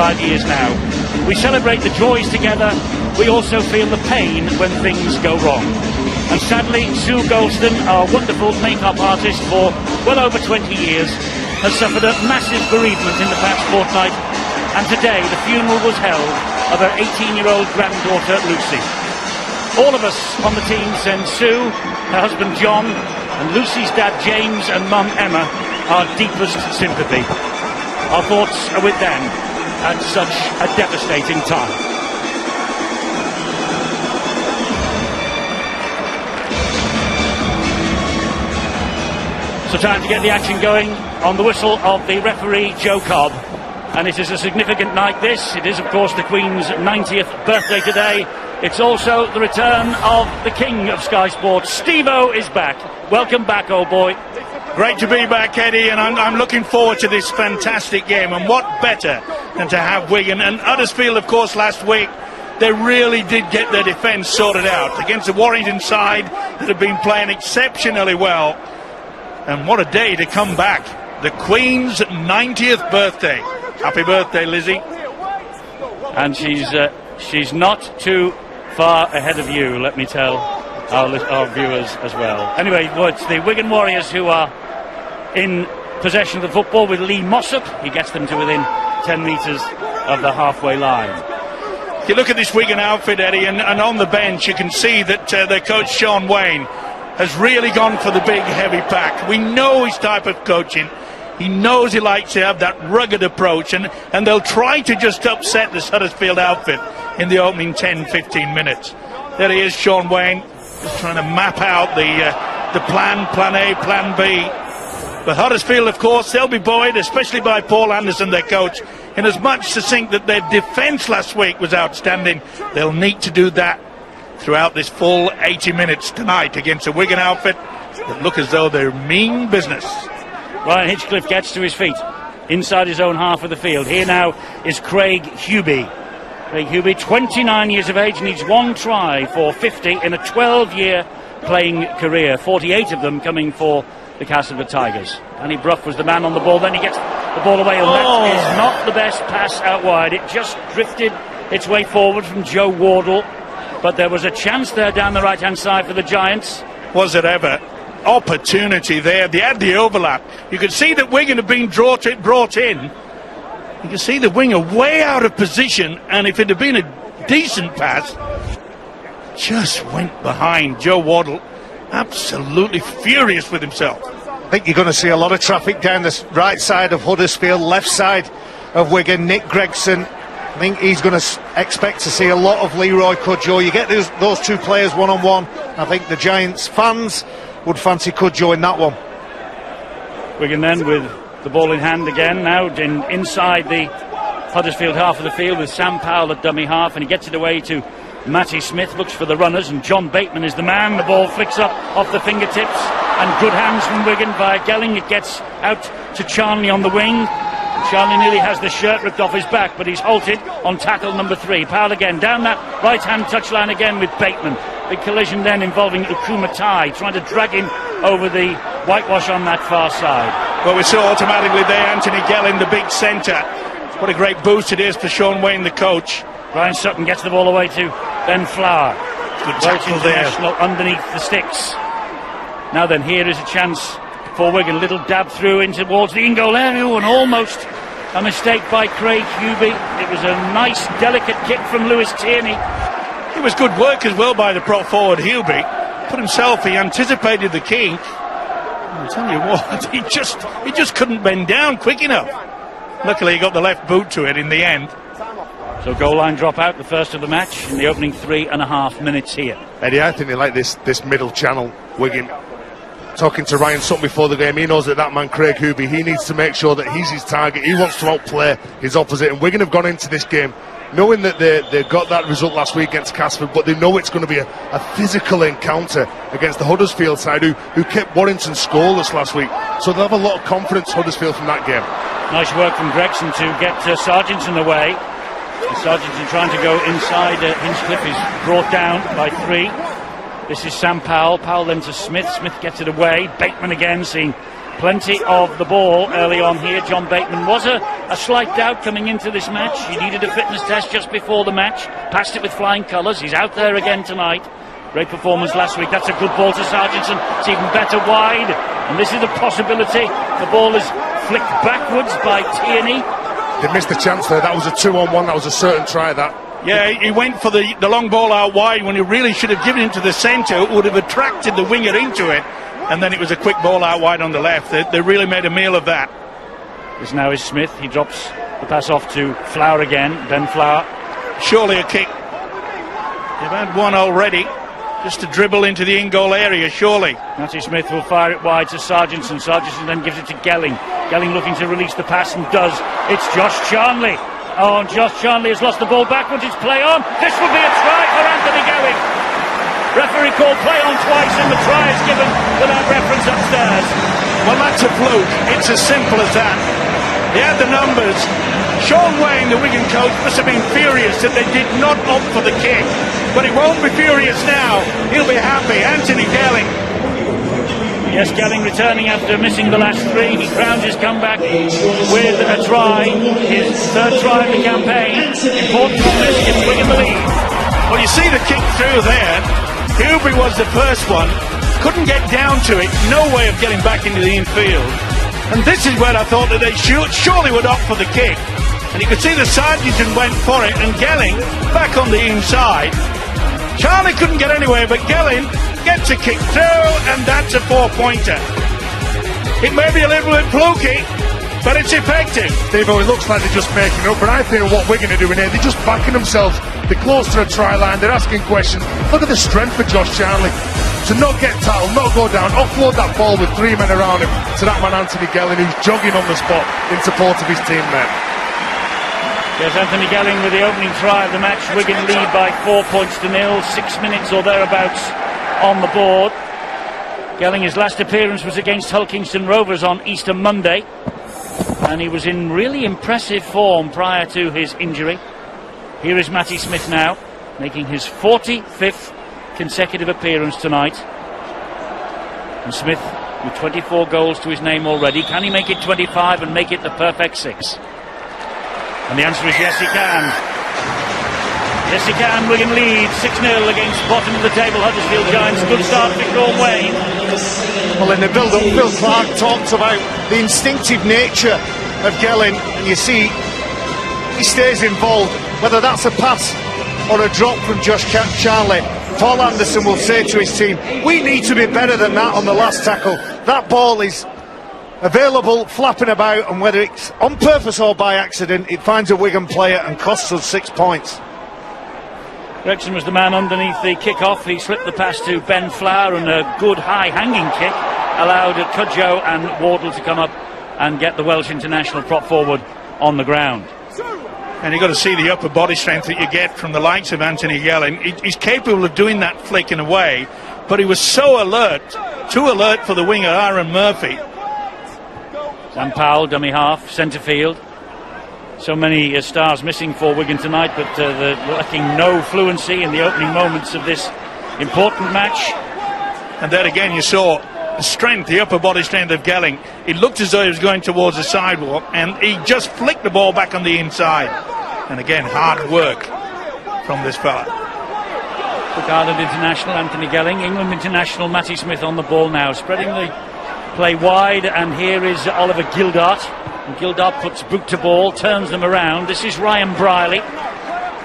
25 years now. We celebrate the joys together. We also feel the pain when things go wrong. And sadly, Sue Golston, our wonderful make-up artist for well over 20 years, has suffered a massive bereavement in the past fortnight, and today the funeral was held of her 18-year-old granddaughter, Lucy. All of us on the team send Sue, her husband John, and Lucy's dad James and mum Emma our deepest sympathy. Our thoughts are with them at such a devastating time. So time to get the action going on the whistle of the referee Joe Cobb. And it is a significant night this. It is of course the Queen's 90th birthday today. It's also the return of the King of Sky Sports. Steve-O is back. Welcome back, old boy. Great to be back, Eddie, and I'm looking forward to this fantastic game. And what better than to have Wigan and Huddersfield, of course, last week. They really did get their defence sorted out against the Warrington side that have been playing exceptionally well. And what a day to come back. The Queen's 90th birthday. Happy birthday, Lizzie. And she's not too far ahead of you, let me tell our viewers as well. Anyway, it's the Wigan Warriors who are in possession of the football with Lee Mossop. He gets them to within 10 metres of the halfway line. If you look at this Wigan outfit, Eddie, and on the bench you can see that their coach Sean Wayne has really gone for the big heavy pack. We know his type of coaching. He knows he likes to have that rugged approach, and they'll try to just upset this Huddersfield outfit in the opening 10-15 minutes. There he is, Sean Wayne, just trying to map out the plan A, plan B. But Huddersfield, of course, they'll be buoyed, especially by Paul Anderson, their coach, in as much to think that their defence last week was outstanding. They'll need to do that throughout this full 80 minutes tonight against a Wigan outfit that look as though they're mean business. Ryan Hinchcliffe gets to his feet inside his own half of the field. Here now is Craig Hubie. Craig Hubie, 29 years of age, needs one try for 50 in a 12-year playing career, 48 of them coming for the Castleford Tigers. Danny Brough was the man on the ball, then he gets the ball away, and that is not the best pass out wide. It just drifted its way forward from Joe Wardle, but there was a chance there down the right-hand side for the Giants. Was it ever? Opportunity there. They had the overlap. You could see that Wigan had been brought in. You can see the winger way out of position, and if it had been a decent pass, just went behind. Joe Wardle absolutely furious with himself. I think you're going to see a lot of traffic down the right side of Huddersfield, left side of Wigan. Nick Gregson, I think he's going to expect to see a lot of Leroy Cudjoe. You get those two players one-on-one. I think the Giants fans would fancy Cudjoe in that one. Wigan then with the ball in hand again, now inside the Huddersfield half of the field with Sam Powell at dummy half, and he gets it away to Matty Smith, looks for the runners, and John Bateman is the man. The ball flicks up off the fingertips, and good hands from Wigan via Gelling. It gets out to Charnley on the wing. Charnley nearly has the shirt ripped off his back, but he's halted on tackle number 3. Powell again, down that right-hand touchline again with Bateman. Big collision then involving Ukumatai, trying to drag him over the whitewash on that far side. Well, we saw automatically there Anthony Gelling, the big centre. What a great boost it is for Sean Wayne, the coach. Brian Sutton gets the ball away to Ben Flower. Good tackle there. Underneath the sticks. Now then, here is a chance for Wigan. Little dab through in towards the in-goal area, and almost a mistake by Craig Hubie. It was a nice, delicate kick from Lewis Tierney. It was good work as well by the prop forward Hubie. Put himself, he anticipated the kink. I'll tell you what, he just couldn't bend down quick enough. Luckily he got the left boot to it in the end. So goal line drop out, the first of the match in the opening 3.5 minutes here. Eddie, I think they like this middle channel, Wigan. Talking to Ryan Sutton before the game, he knows that man Craig Hubie, he needs to make sure that he's his target. He wants to outplay his opposite, and Wigan have gone into this game knowing that they got that result last week against Castleford, but they know it's going to be a physical encounter against the Huddersfield side who kept Warrington scoreless last week. So they'll have a lot of confidence, Huddersfield, from that game. Nice work from Gregson to get Sargentson away. Sargentson trying to go inside. Hinchcliffe is brought down by 3. This is Sam Powell. Powell then to Smith. Smith gets it away. Bateman again, seeing plenty of the ball early on here. John Bateman was a a slight doubt coming into this match. He needed a fitness test just before the match. Passed it with flying colours. He's out there again tonight. Great performance last week. That's a good ball to Sargentson. It's even better wide. And this is a possibility. The ball is flicked backwards by Tierney. They missed the chance there. That was a 2-on-1. That was a certain try, that. Yeah, he went for the long ball out wide when he really should have given it to the centre. It would have attracted the winger into it. And then it was a quick ball out wide on the left. They really made a meal of that. This now is Smith. He drops the pass off to Flower again. Ben Flower. Surely a kick. They've had one already. Just to dribble into the in-goal area, surely. Matty Smith will fire it wide to Sargentson. Sargentson then gives it to Gelling. Gelling looking to release the pass and does. It's Josh Charnley. Oh, and Josh Charnley has lost the ball backwards. It's play on. This will be a try for Anthony Gelling. Referee called play on twice and the try is given without reference upstairs. Well, that's a fluke. It's as simple as that. They had the numbers. Sean Wayne, the Wigan coach, must have been furious that they did not opt for the kick. But he won't be furious now. He'll be happy. Anthony Gelling. Yes, Gelling returning after missing the last three. He crowns his comeback with a try. His third try of the campaign. Important from this, gives Wigan the lead. Well, you see the kick through there. Hubry was the first one. Couldn't get down to it. No way of getting back into the infield. And this is where I thought that they surely would opt for the kick. And you could see the Sargentson went for it, and Gelling back on the inside. Charlie couldn't get anywhere, but Gelling gets a kick through, and that's a 4-pointer. It may be a little bit fluky, but it's effective. Devo, it looks like they're just making up, but I think what Wigan are doing here, they're just backing themselves. They're close to the try line, they're asking questions. Look at the strength of Josh Charnley. To not get tackled, not go down, offload that ball with three men around him to that man Anthony Gelling, who's jogging on the spot in support of his teammate. Yes, Anthony Gelling with the opening try of the match. Wigan lead by 4-0. 6 minutes or thereabouts on the board. Gelling, his last appearance was against Hull Kingston Rovers on Easter Monday, and he was in really impressive form prior to his injury. Here is Matty Smith now, making his 45th consecutive appearance tonight. And Smith with 24 goals to his name already. Can he make it 25 and make it the perfect 6? And the answer is yes, he can. Yes, he can. Wigan lead 6-0 against bottom of the table Huddersfield Giants. Good start for Sean Wayne. Well, in the build-up, Phil Clark talked about the instinctive nature of Gelling, and you see he stays involved, whether that's a pass or a drop from Josh Charnley. Paul Anderson will say to his team, we need to be better than that on the last tackle. That ball is available, flapping about, and whether it's on purpose or by accident, it finds a Wigan player and costs us 6 points. Gregson was the man underneath the kick-off. He slipped the pass to Ben Flower, and a good high-hanging kick allowed Cudjoe and Wardle to come up and get the Welsh international prop forward on the ground. And you've got to see the upper body strength that you get from the likes of Anthony Gelling. He's capable of doing that flick in a way, but he was so alert, too alert for the winger Aaron Murphy. Sam Powell, dummy half, centre field. So many stars missing for Wigan tonight, but they're lacking no fluency in the opening moments of this important match. And then again you saw the strength, the upper body strength of Gelling. It looked as though he was going towards the sidewalk, and he just flicked the ball back on the inside. And again, hard work from this fella. Cook Island international Anthony Gelling, England international Matty Smith on the ball now, spreading the play wide, and here is Oliver Gildart. And Gildart puts boot to ball, turns them around. This is Ryan Briley.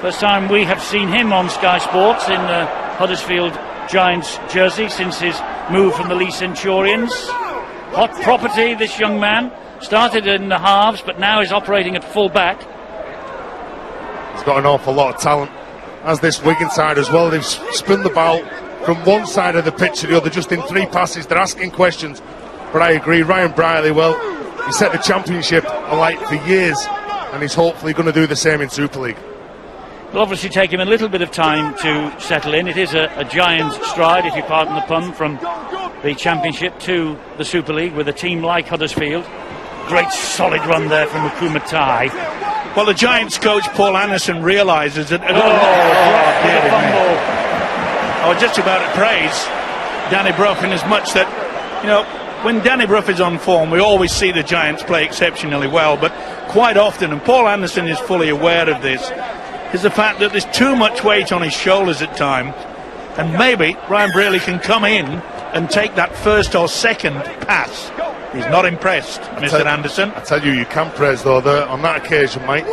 First time we have seen him on Sky Sports in the Huddersfield Giants jersey since his move from the Lee Centurions. Hot property, this young man. Started in the halves, but now is operating at full back. He's got an awful lot of talent, as this Wigan side as well. They've spun the ball from one side of the pitch to the other just in 3 passes. They're asking questions, but I agree, Ryan Briley, well, he set the championship alight for years, and he's hopefully going to do the same in Super League. It'll obviously take him a little bit of time to settle in. It is a giant stride, if you pardon the pun, from the Championship to the Super League with a team like Huddersfield. Great solid run there from Mukumatai. Well, the Giants coach Paul Anderson realises that. I was just about to praise Danny Brough in as much that, you know, when Danny Brough is on form, we always see the Giants play exceptionally well, but quite often, and Paul Anderson is fully aware of this, is the fact that there's too much weight on his shoulders at times, and maybe Ryan Braley can come in and take that first or second pass. He's not impressed, Mr. Anderson. I tell you, you can praise, though, on that occasion, mate.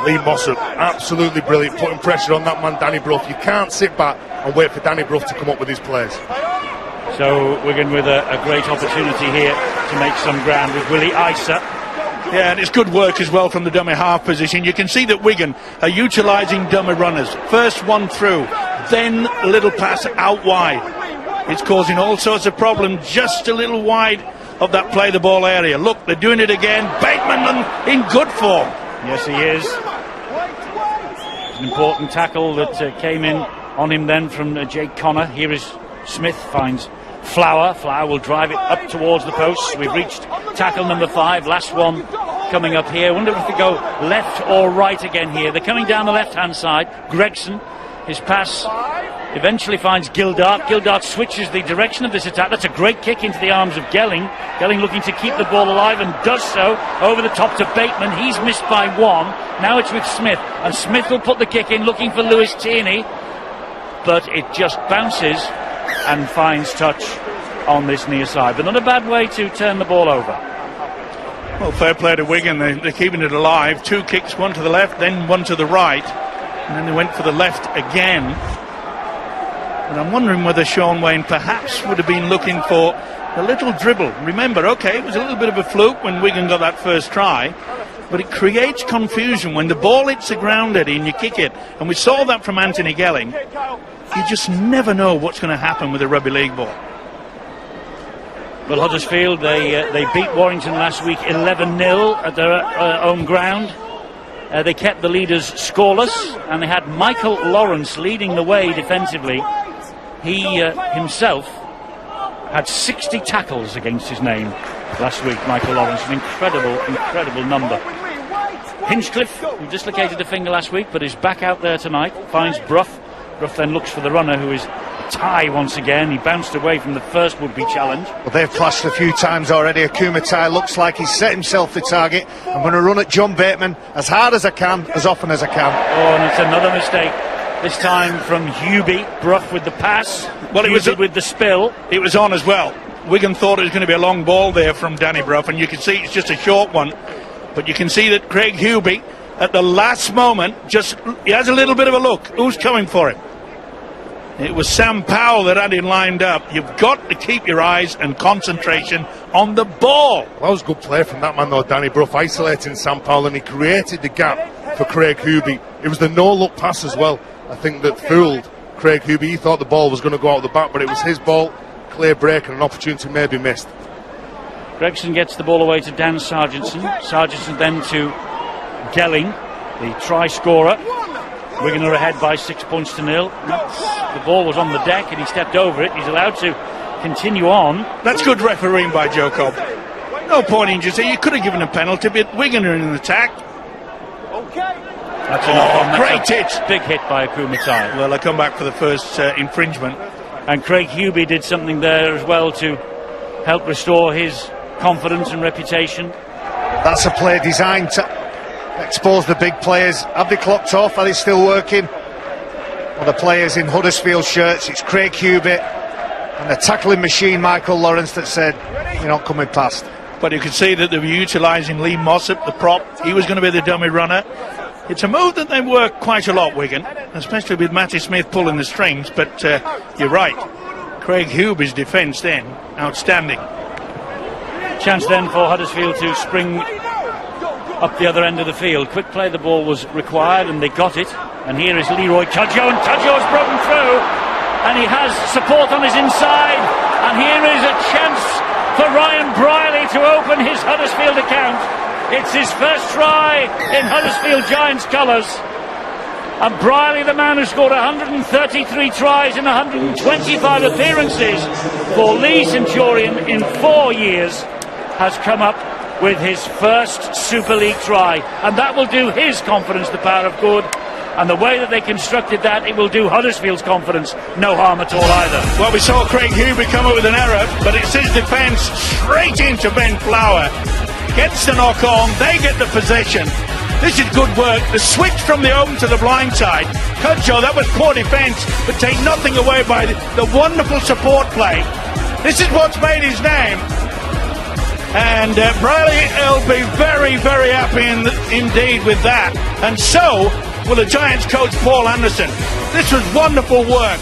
Lee Mossop, absolutely brilliant, putting pressure on that man, Danny Brough. You can't sit back and wait for Danny Brough to come up with his plays. So Wigan with a great opportunity here to make some ground with Willie Isa. Yeah, and it's good work as well from the dummy half position. You can see that Wigan are utilising dummy runners. First one through, then a little pass out wide. It's causing all sorts of problems just a little wide of that play the ball area. Look, they're doing it again. Bateman in good form. Yes, he is. An important tackle that came in on him then from Jake Connor. Here is Smith, finds Flower. Flower will drive it up towards the posts. We've reached tackle number 5. Last one coming up here. Wonder if they go left or right again here. They're coming down the left-hand side. Gregson, his pass eventually finds Gildart. Gildart switches the direction of this attack. That's a great kick into the arms of Gelling. Gelling looking to keep the ball alive and does so over the top to Bateman. He's missed by one. Now it's with Smith, and Smith will put the kick in looking for Lewis Tierney, but it just bounces and finds touch on this near side. But not a bad way to turn the ball over. Well, fair play to Wigan. They're keeping it alive. 2 kicks, one to the left, then one to the right, and then they went for the left again. And I'm wondering whether Sean Wayne perhaps would have been looking for a little dribble. Remember, okay, it was a little bit of a fluke when Wigan got that first try, but it creates confusion when the ball hits the ground, Eddie, and you kick it. And we saw that from Anthony Gelling. You just never know what's going to happen with a rugby league ball. Well, Huddersfield, they beat Warrington last week 11-0 at their own ground. They kept the leaders scoreless, and they had Michael Lawrence leading the way defensively. He himself had 60 tackles against his name last week, Michael Lawrence. An incredible number. Hinchcliffe, who dislocated a finger last week, but is back out there tonight, finds Brough. Brough then looks for the runner, who is Ty once again. He bounced away from the first would-be challenge. Well, they've clashed a few times already. Akuma Ty looks like he's set himself the target. I'm going to run at John Bateman as hard as I can, as often as I can. Oh, and it's another mistake. This time from Hubie. Brough with the pass. Well, it was with the spill. It was on as well. Wigan thought it was going to be a long ball there from Danny Brough, and you can see it's just a short one. But you can see that Craig Hubie, at the last moment, he has a little bit of a look. Who's coming for him? It was Sam Powell that had him lined up. You've got to keep your eyes and concentration on the ball. Well, that was good play from that man, though, Danny Brough, isolating Sam Powell, and he created the gap for Craig Hubie. It was the no-look pass as well, I think, that fooled Craig Hubie. He thought the ball was going to go out the back, but it was his ball. Clear break and an opportunity maybe missed. Gregson gets the ball away to Dan Sargentson. Sargentson then to Gelling, the try scorer. Wigan are ahead by 6 points to 0. The ball was on the deck and he stepped over it. He's allowed to continue on. That's good refereeing by Joe Cobb. No point in just saying you could have given a penalty, but Wigan are in an attack. That's enough. Great hit. Big hit by Akuma Ty. Well, I come back for the first infringement. And Craig Hubie did something there as well to help restore his confidence and reputation. That's a play designed to expose the big players. Have they clocked off? Are they still working? Well, the players in Huddersfield shirts, it's Craig Hubie and the tackling machine Michael Lawrence that said, you're not coming past. But you could see that they were utilising Lee Mossop, the prop. He was going to be the dummy runner. It's a move that they work quite a lot, Wigan, especially with Matty Smith pulling the strings, but you're right. Craig Hubie's defence then, outstanding. Chance then for Huddersfield to spring up the other end of the field. Quick play, the ball was required and they got it. And here is Leroy Tudjo, and Tudjo's broken through and he has support on his inside, and here is a chance for Ryan Brierley to open his Huddersfield account. It's his first try in Huddersfield Giants colours, and Brierley, the man who scored 133 tries in 125 appearances for Lee Centurion in 4 years, has come up with his first Super League try, and that will do his confidence the power of good. and the way that they constructed that, it will do Huddersfield's confidence no harm at all either. Well, we saw Craig Hubie come up with an error, but it's his defence straight into Ben Flower. Gets the knock on, they get the possession. This is good work. The switch from the open to the blind side. Cudjoe, that was poor defence, but take nothing away by the wonderful support play. This is what's made his name. And Briley will be very, very happy indeed with that. And so will the Giants coach Paul Anderson. This was wonderful work.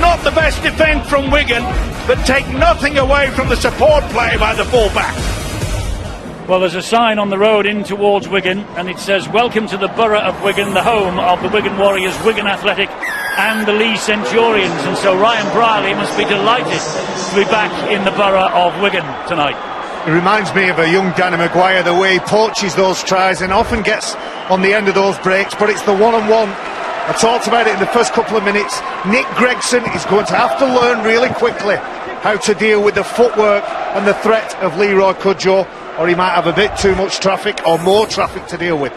Not the best defence from Wigan, but take nothing away from the support play by the full-back. Well, there's a sign on the road in towards Wigan, and it says, "Welcome to the borough of Wigan, the home of the Wigan Warriors, Wigan Athletic and the Lee Centurions." And so Ryan Briley must be delighted to be back in the borough of Wigan tonight. It reminds me of a young Danny Maguire, the way he poaches those tries and often gets on the end of those breaks, but it's the one-on-one. I talked about it in the first couple of minutes. Nick Gregson is going to have to learn really quickly how to deal with the footwork and the threat of Leroy Cudjoe, or he might have a bit too much traffic or more traffic to deal with.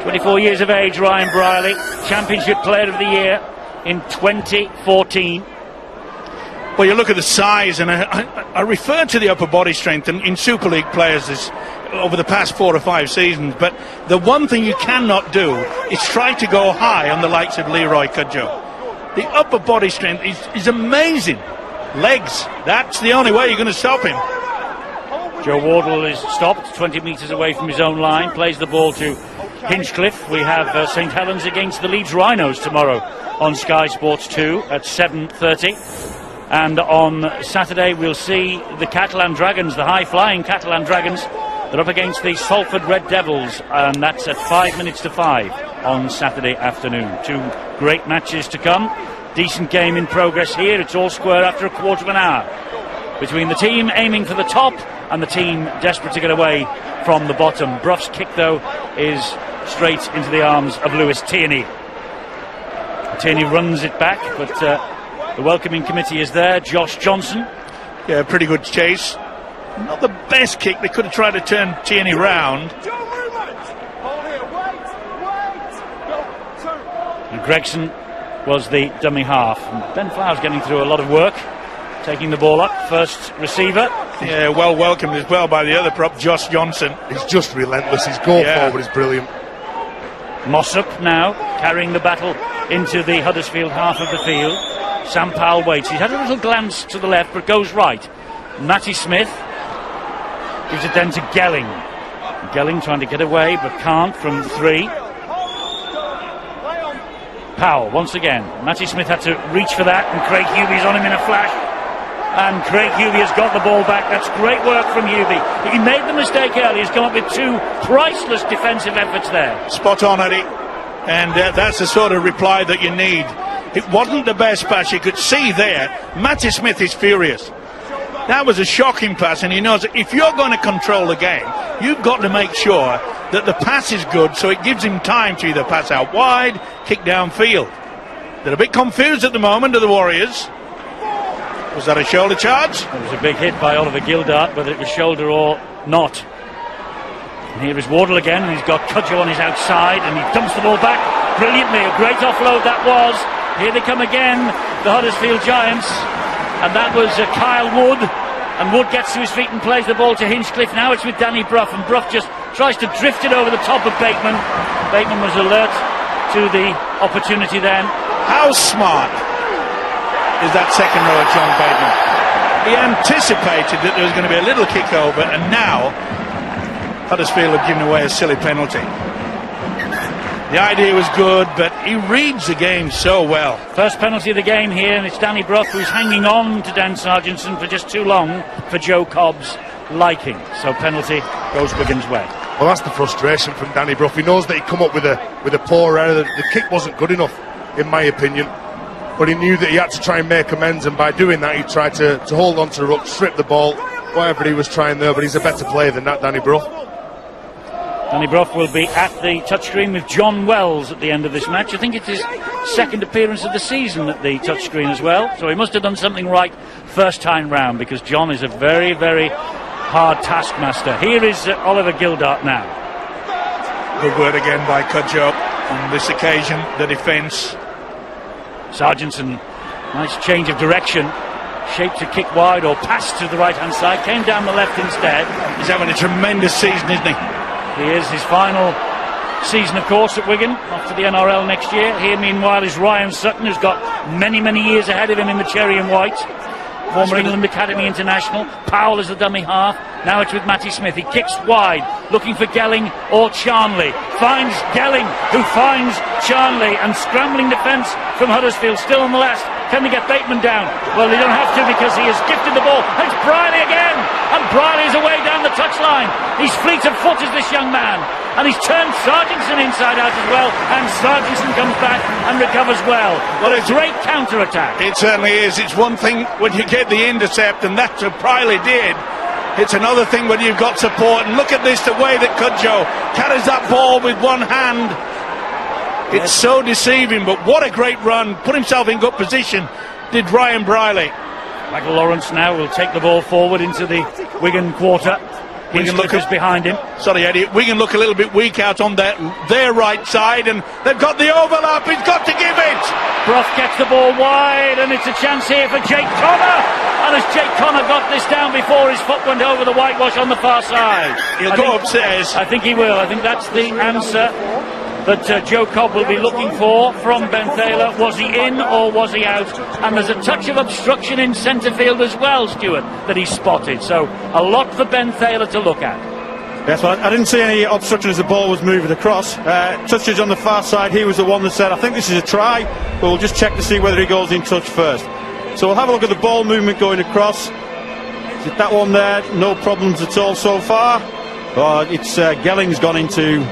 24 years of age, Ryan Briley, Championship Player of the Year in 2014. Well, you look at the size, and I refer to the upper body strength in Super League players over the past 4 or 5 seasons, but the one thing you cannot do is try to go high on the likes of Leroy Cudjoe. The upper body strength is amazing. Legs, that's the only way you're going to stop him. Joe Wardle is stopped 20 metres away from his own line, plays the ball to Hinchcliffe. We have St Helens against the Leeds Rhinos tomorrow on Sky Sports 2 at 7:30. And on Saturday we'll see the Catalan Dragons, the high-flying Catalan Dragons. They're up against the Salford Red Devils, and that's at 5 minutes to 5 on Saturday afternoon. 2 great matches to come. Decent game in progress here. It's all square after a quarter of an hour between the team aiming for the top and the team desperate to get away from the bottom. Bruff's kick, though, is straight into the arms of Lewis Tierney. Tierney runs it back, but the welcoming committee is there. Josh Johnson. Yeah, pretty good chase. Not the best kick. They could have tried to turn Tierney round. And Gregson was the dummy half. And Ben Flower's getting through a lot of work, taking the ball up. First receiver. Yeah, well welcomed as well by the other prop, Josh Johnson. He's just relentless. His goal forward is brilliant. Mossop now carrying the battle into the Huddersfield half of the field. Sam Powell waits. He's had a little glance to the left, but goes right. Matty Smith gives it then to Gelling. Gelling trying to get away, but can't from 3. Powell once again. Matty Smith had to reach for that, and Craig Hubie's on him in a flash. And Craig Hubie has got the ball back. That's great work from Hubie. He made the mistake early. He's come up with 2 priceless defensive efforts there. Spot on, Eddie. And that's the sort of reply that you need. It wasn't the best pass. You could see there, Matty Smith is furious. That was a shocking pass, and he knows that if you're going to control the game, you've got to make sure that the pass is good, so it gives him time to either pass out wide, kick downfield. They're a bit confused at the moment, of the Warriors. Was that a shoulder charge? It was a big hit by Oliver Gildart, whether it was shoulder or not. And here is Wardle again, and he's got Cudjoe on his outside, and he dumps the ball back brilliantly. A great offload that was. Here they come again, the Huddersfield Giants. And that was Kyle Wood. And Wood gets to his feet and plays the ball to Hinchcliffe. Now it's with Danny Bruff, and Bruff just tries to drift it over the top of Bateman. Bateman was alert to the opportunity then. How smart is that second row of John Bateman? He anticipated that there was going to be a little kick over, and now Huddersfield have given away a silly penalty. The idea was good, but he reads the game so well. First penalty of the game here, and it's Danny Bruff who's hanging on to Dan Sargentson for just too long for Joe Cobb's liking. So penalty goes Wigan's way. Well, that's the frustration from Danny Bruff. He knows that he'd come up with a poor error. The kick wasn't good enough, in my opinion. But he knew that he had to try and make amends, and by doing that he tried to hold on to the ruck, strip the ball, whatever he was trying there. But he's a better player than that, Danny Bruff. Danny Bruff will be at the touchscreen with John Wells at the end of this match. I think it's his second appearance of the season at the touchscreen as well. So he must have done something right first time round, because John is a very, very hard taskmaster. Here is Oliver Gildart now. Good word again by Cudjoe. On this occasion, the defence. Sargentson, nice change of direction. Shaped a kick wide or passed to the right-hand side. Came down the left instead. He's having a tremendous season, isn't he? He is. His final season, of course, at Wigan, off to the NRL next year. Here, meanwhile, is Ryan Sutton, who's got many, many years ahead of him in the cherry and white. Former England Academy international. Powell is the dummy half. Now it's with Matty Smith. He kicks wide, looking for Gelling or Charnley. Finds Gelling, who finds Charnley, and scrambling defence from Huddersfield, still on the last. Can they get Bateman down? Well, they don't have to, because he has gifted the ball. It's Briley again, and Briley is away down the touchline. He's fleet of foot as this young man, and he's turned Sargentson inside out as well, and Sargentson comes back and recovers well. Well, a great counter-attack. It certainly is. It's one thing when you get the intercept, and that's what Briley did. It's another thing when you've got support. And look at this, the way that Cudjoe carries that ball with one hand. It's so deceiving, but what a great run. Put himself in good position, did Ryan Briley. Michael Lawrence now will take the ball forward into the Wigan quarter. Wigan look behind him. Sorry, Eddie. Wigan look a little bit weak out on their right side, and they've got the overlap. He's got to give it. Brough gets the ball wide, and it's a chance here for Jake Connor. And has Jake Connor got this down before his foot went over the whitewash on the far side? He'll go upstairs. I think he will. I think that's the answer that Joe Cobb will be looking for from Ben Thaler. Was he in or was he out? And there's a touch of obstruction in centre field as well, Stuart, that he spotted. So a lot for Ben Thaler to look at. Yes, well, I didn't see any obstruction as the ball was moving across. Touches on the far side, he was the one that said, I think this is a try, but we'll just check to see whether he goes in touch first. So we'll have a look at the ball movement going across. Is it that one there? No problems at all so far. It's Gelling's gone into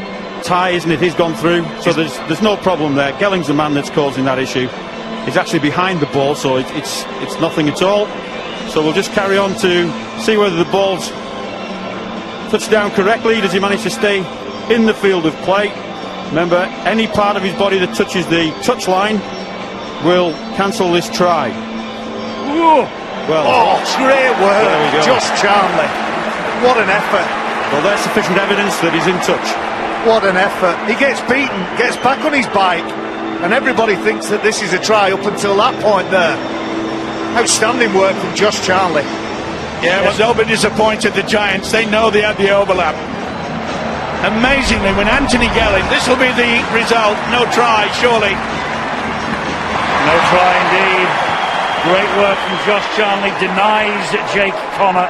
tie, isn't it? He's gone through, so there's no problem there. Gelling's the man that's causing that issue. He's actually behind the ball, so it's nothing at all. So we'll just carry on to see whether the ball's touched down correctly. Does he manage to stay in the field of play? Remember, any part of his body that touches the touchline will cancel this try. Whoa. Well, great work, Josh Charnley. What an effort. Well, there's sufficient evidence that he's in touch. What an effort. He gets beaten, gets back on his bike, and everybody thinks that this is a try up until that point there. Outstanding work from Josh Charnley. Yeah, but they'll be disappointed, the Giants. They know they had the overlap. Amazingly, when Anthony Gelling, this will be the result. No try, surely. No try indeed. Great work from Josh Charnley. Denies Jake Connor.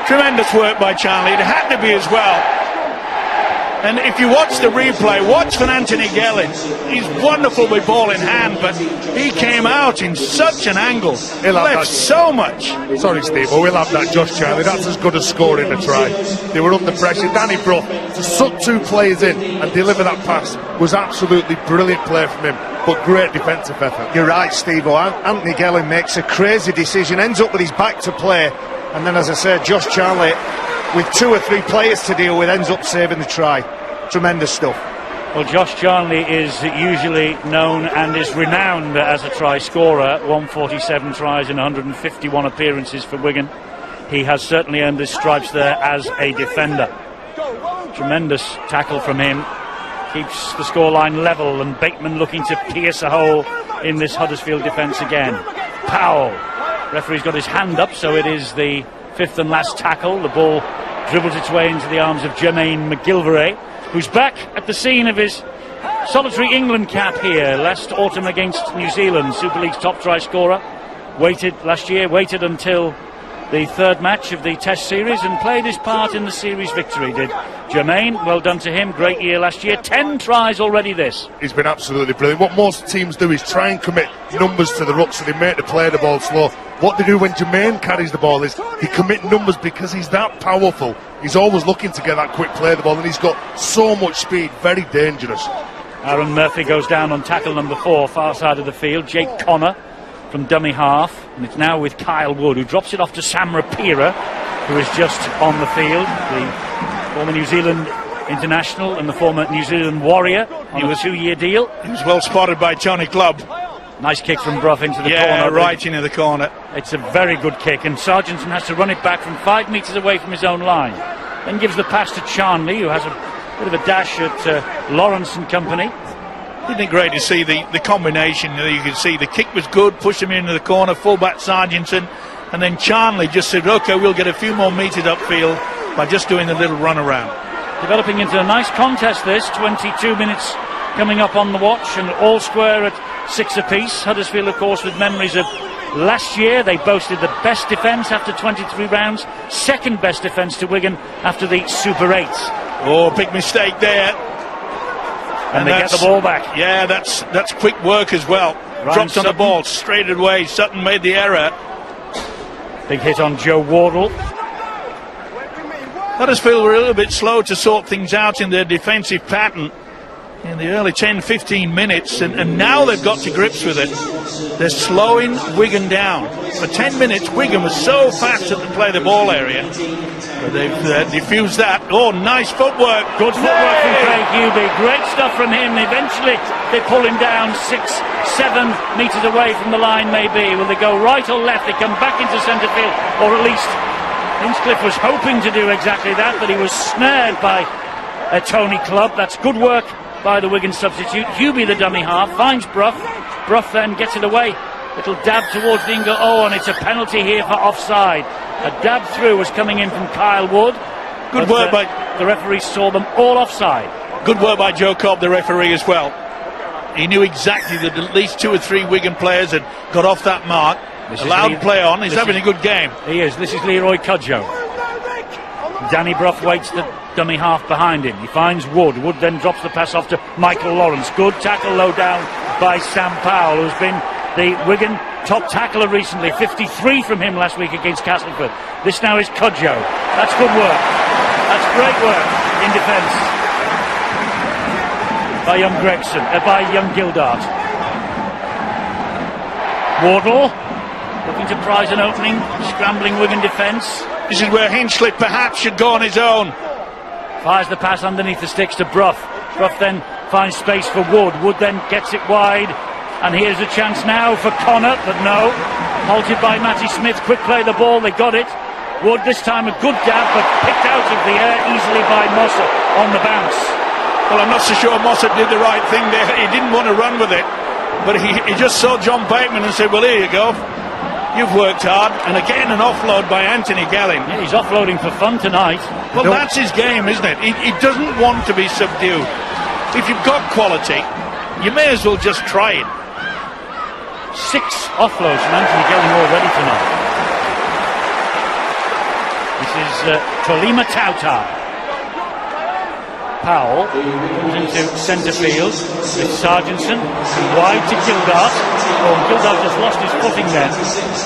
Tremendous work by Charnley. It had to be as well. And if you watch the replay, watch for Anthony Gelling. He's wonderful with ball in hand, but he came out in such an angle. Left so much. Sorry, Steve, but we'll have that, Josh Charnley. That's as good as scoring a try. They were under pressure. Danny Brough, to suck two players in and deliver that pass was absolutely brilliant play from him, but great defensive effort. You're right, Steve. Anthony Gelling makes a crazy decision, ends up with his back to play, and then, as I said, Josh Charnley, with two or three players to deal with, ends up saving the try. Tremendous stuff. Well, Josh Charnley is usually known and is renowned as a try scorer. 147 tries in 151 appearances for Wigan. He has certainly earned his stripes there as a defender. Tremendous tackle from him. Keeps the scoreline level, and Bateman looking to pierce a hole in this Huddersfield defence again. Powell. Referee's got his hand up, so it is the fifth and last tackle. The ball dribbles its way into the arms of Jermaine McGilvray, who's back at the scene of his solitary England cap here last autumn against New Zealand. Super League's top try scorer. Waited until the third match of the Test series and played his part in the series victory, did Jermaine. Well done to him. Great year last year. 10 tries already this. He's been absolutely brilliant. What most teams do is try and commit numbers to the ruck, so they make the play the ball slow. What they do when Jermaine carries the ball is he commit numbers because he's that powerful. He's always looking to get that quick play the ball, and he's got so much speed. Very dangerous. Aaron Murphy goes down on tackle number 4, far side of the field. Jake Connor from dummy half, and it's now with Kyle Wood, who drops it off to Sam Rapira, who is just on the field, the former New Zealand international and the former New Zealand Warrior on a 2-year deal. He was well spotted by Johnny Clubb. Nice kick from Brough into the corner. Yeah, right into the corner. It's a very good kick, and Sargentson has to run it back from 5 metres away from his own line. Then gives the pass to Charnley, who has a Bit of a dash at Lawrence and company. Isn't it great to see the combination? You can see the kick was good, pushed him into the corner, fullback Sargentson, and then Charnley just said, OK, we'll get a few more metres upfield by just doing a little run around. Developing into a nice contest this, 22 minutes coming up on the watch, and all square at 6 apiece. Huddersfield, of course, with memories of last year. They boasted the best defence after 23 rounds, second best defence to Wigan after the Super 8. Oh, big mistake there. And they get the ball back. Yeah, that's quick work as well. Dropped on the ball straight away. Sutton made the error. Big hit on Joe Wardle. Huddersfield were a little bit slow to sort things out in their defensive pattern in the early 10-15 minutes, and now they've got to grips with it. They're slowing Wigan down. For 10 minutes, Wigan was so fast at the play the ball area. But they've diffused that. Oh, nice footwork. Good footwork from Craig Hubie. Great stuff from him. Eventually, they pull him down 6-7 metres away from the line, maybe. Will they go right or left? They come back into centre field, or at least Hinchcliffe was hoping to do exactly that, but he was snared by Tony Clubb. That's good work by the Wigan substitute. Hubie, the dummy half, finds Brough. Brough then gets it away. Little dab towards the Ingle. Oh, and it's a penalty here for offside. A dab through was coming in from Kyle Wood. Good work by the referee, saw them all offside. Good work by Joe Cobb, the referee, as well. He knew exactly that at least 2 or 3 Wigan players had got off that mark. Allowed play on. He's having a good game. He is. This is Leroy Cudjoe. Danny Brough waits the dummy half behind him. He finds Wood. Wood then drops the pass off to Michael Lawrence. Good tackle low down by Sam Powell, who's been the Wigan top tackler recently. 53 from him last week against Castleford. This now is Cudjoe. That's good work. That's great work in defence by young Gregson, by young Gildart. Wardle looking to prize an opening, scrambling Wigan defence. This is where Hinchcliffe perhaps should go on his own. Fires the pass underneath the sticks to Brough. Brough then finds space for Wood. Wood then gets it wide. And here's a chance now for Connor, but no. Halted by Matty Smith. Quick play the ball, they got it. Wood this time a good dab, but picked out of the air easily by Mossop on the bounce. Well, I'm not so sure Mossop did the right thing there. He didn't want to run with it. But he just saw John Bateman and said, well, here you go. You've worked hard. And again, an offload by Anthony Gallin. Yeah, he's offloading for fun tonight. Well, that's his game, isn't it? He doesn't want to be subdued. If you've got quality, you may as well just try it. 6 offloads from Anthony Gallin already tonight. This is Tolima Tautai. Powell comes into centre field with Sargentson, wide to Gildart. Oh, Gildart just lost his footing then.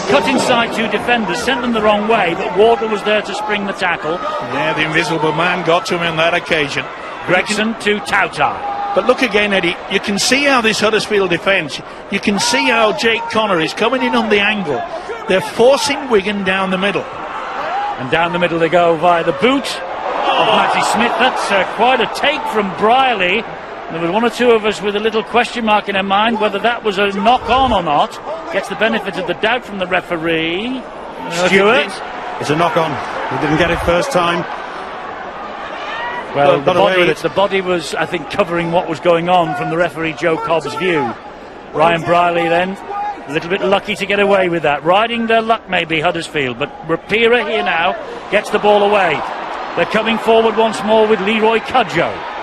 Cut inside 2 defenders, sent them the wrong way, but Wardle was there to spring the tackle. Yeah, the invisible man got to him on that occasion. Gregson to Tautai. But look again, Eddie, you can see how this Huddersfield defence, you can see how Jake Connor is coming in on the angle. They're forcing Wigan down the middle. And down the middle they go via the boot of Matty Smith. That's quite a take from Brierley. There was 1 or 2 of us with a little question mark in our mind whether that was a knock-on or not. Gets the benefit of the doubt from the referee. Stewart. It's a knock-on. He didn't get it first time. Well, the body was, I think, covering what was going on from the referee Joe Cobb's view. Ryan Brierley then, a little bit lucky to get away with that. Riding their luck maybe, Huddersfield, but Rapira here now gets the ball away. They're coming forward once more with Leroy Cudjoe.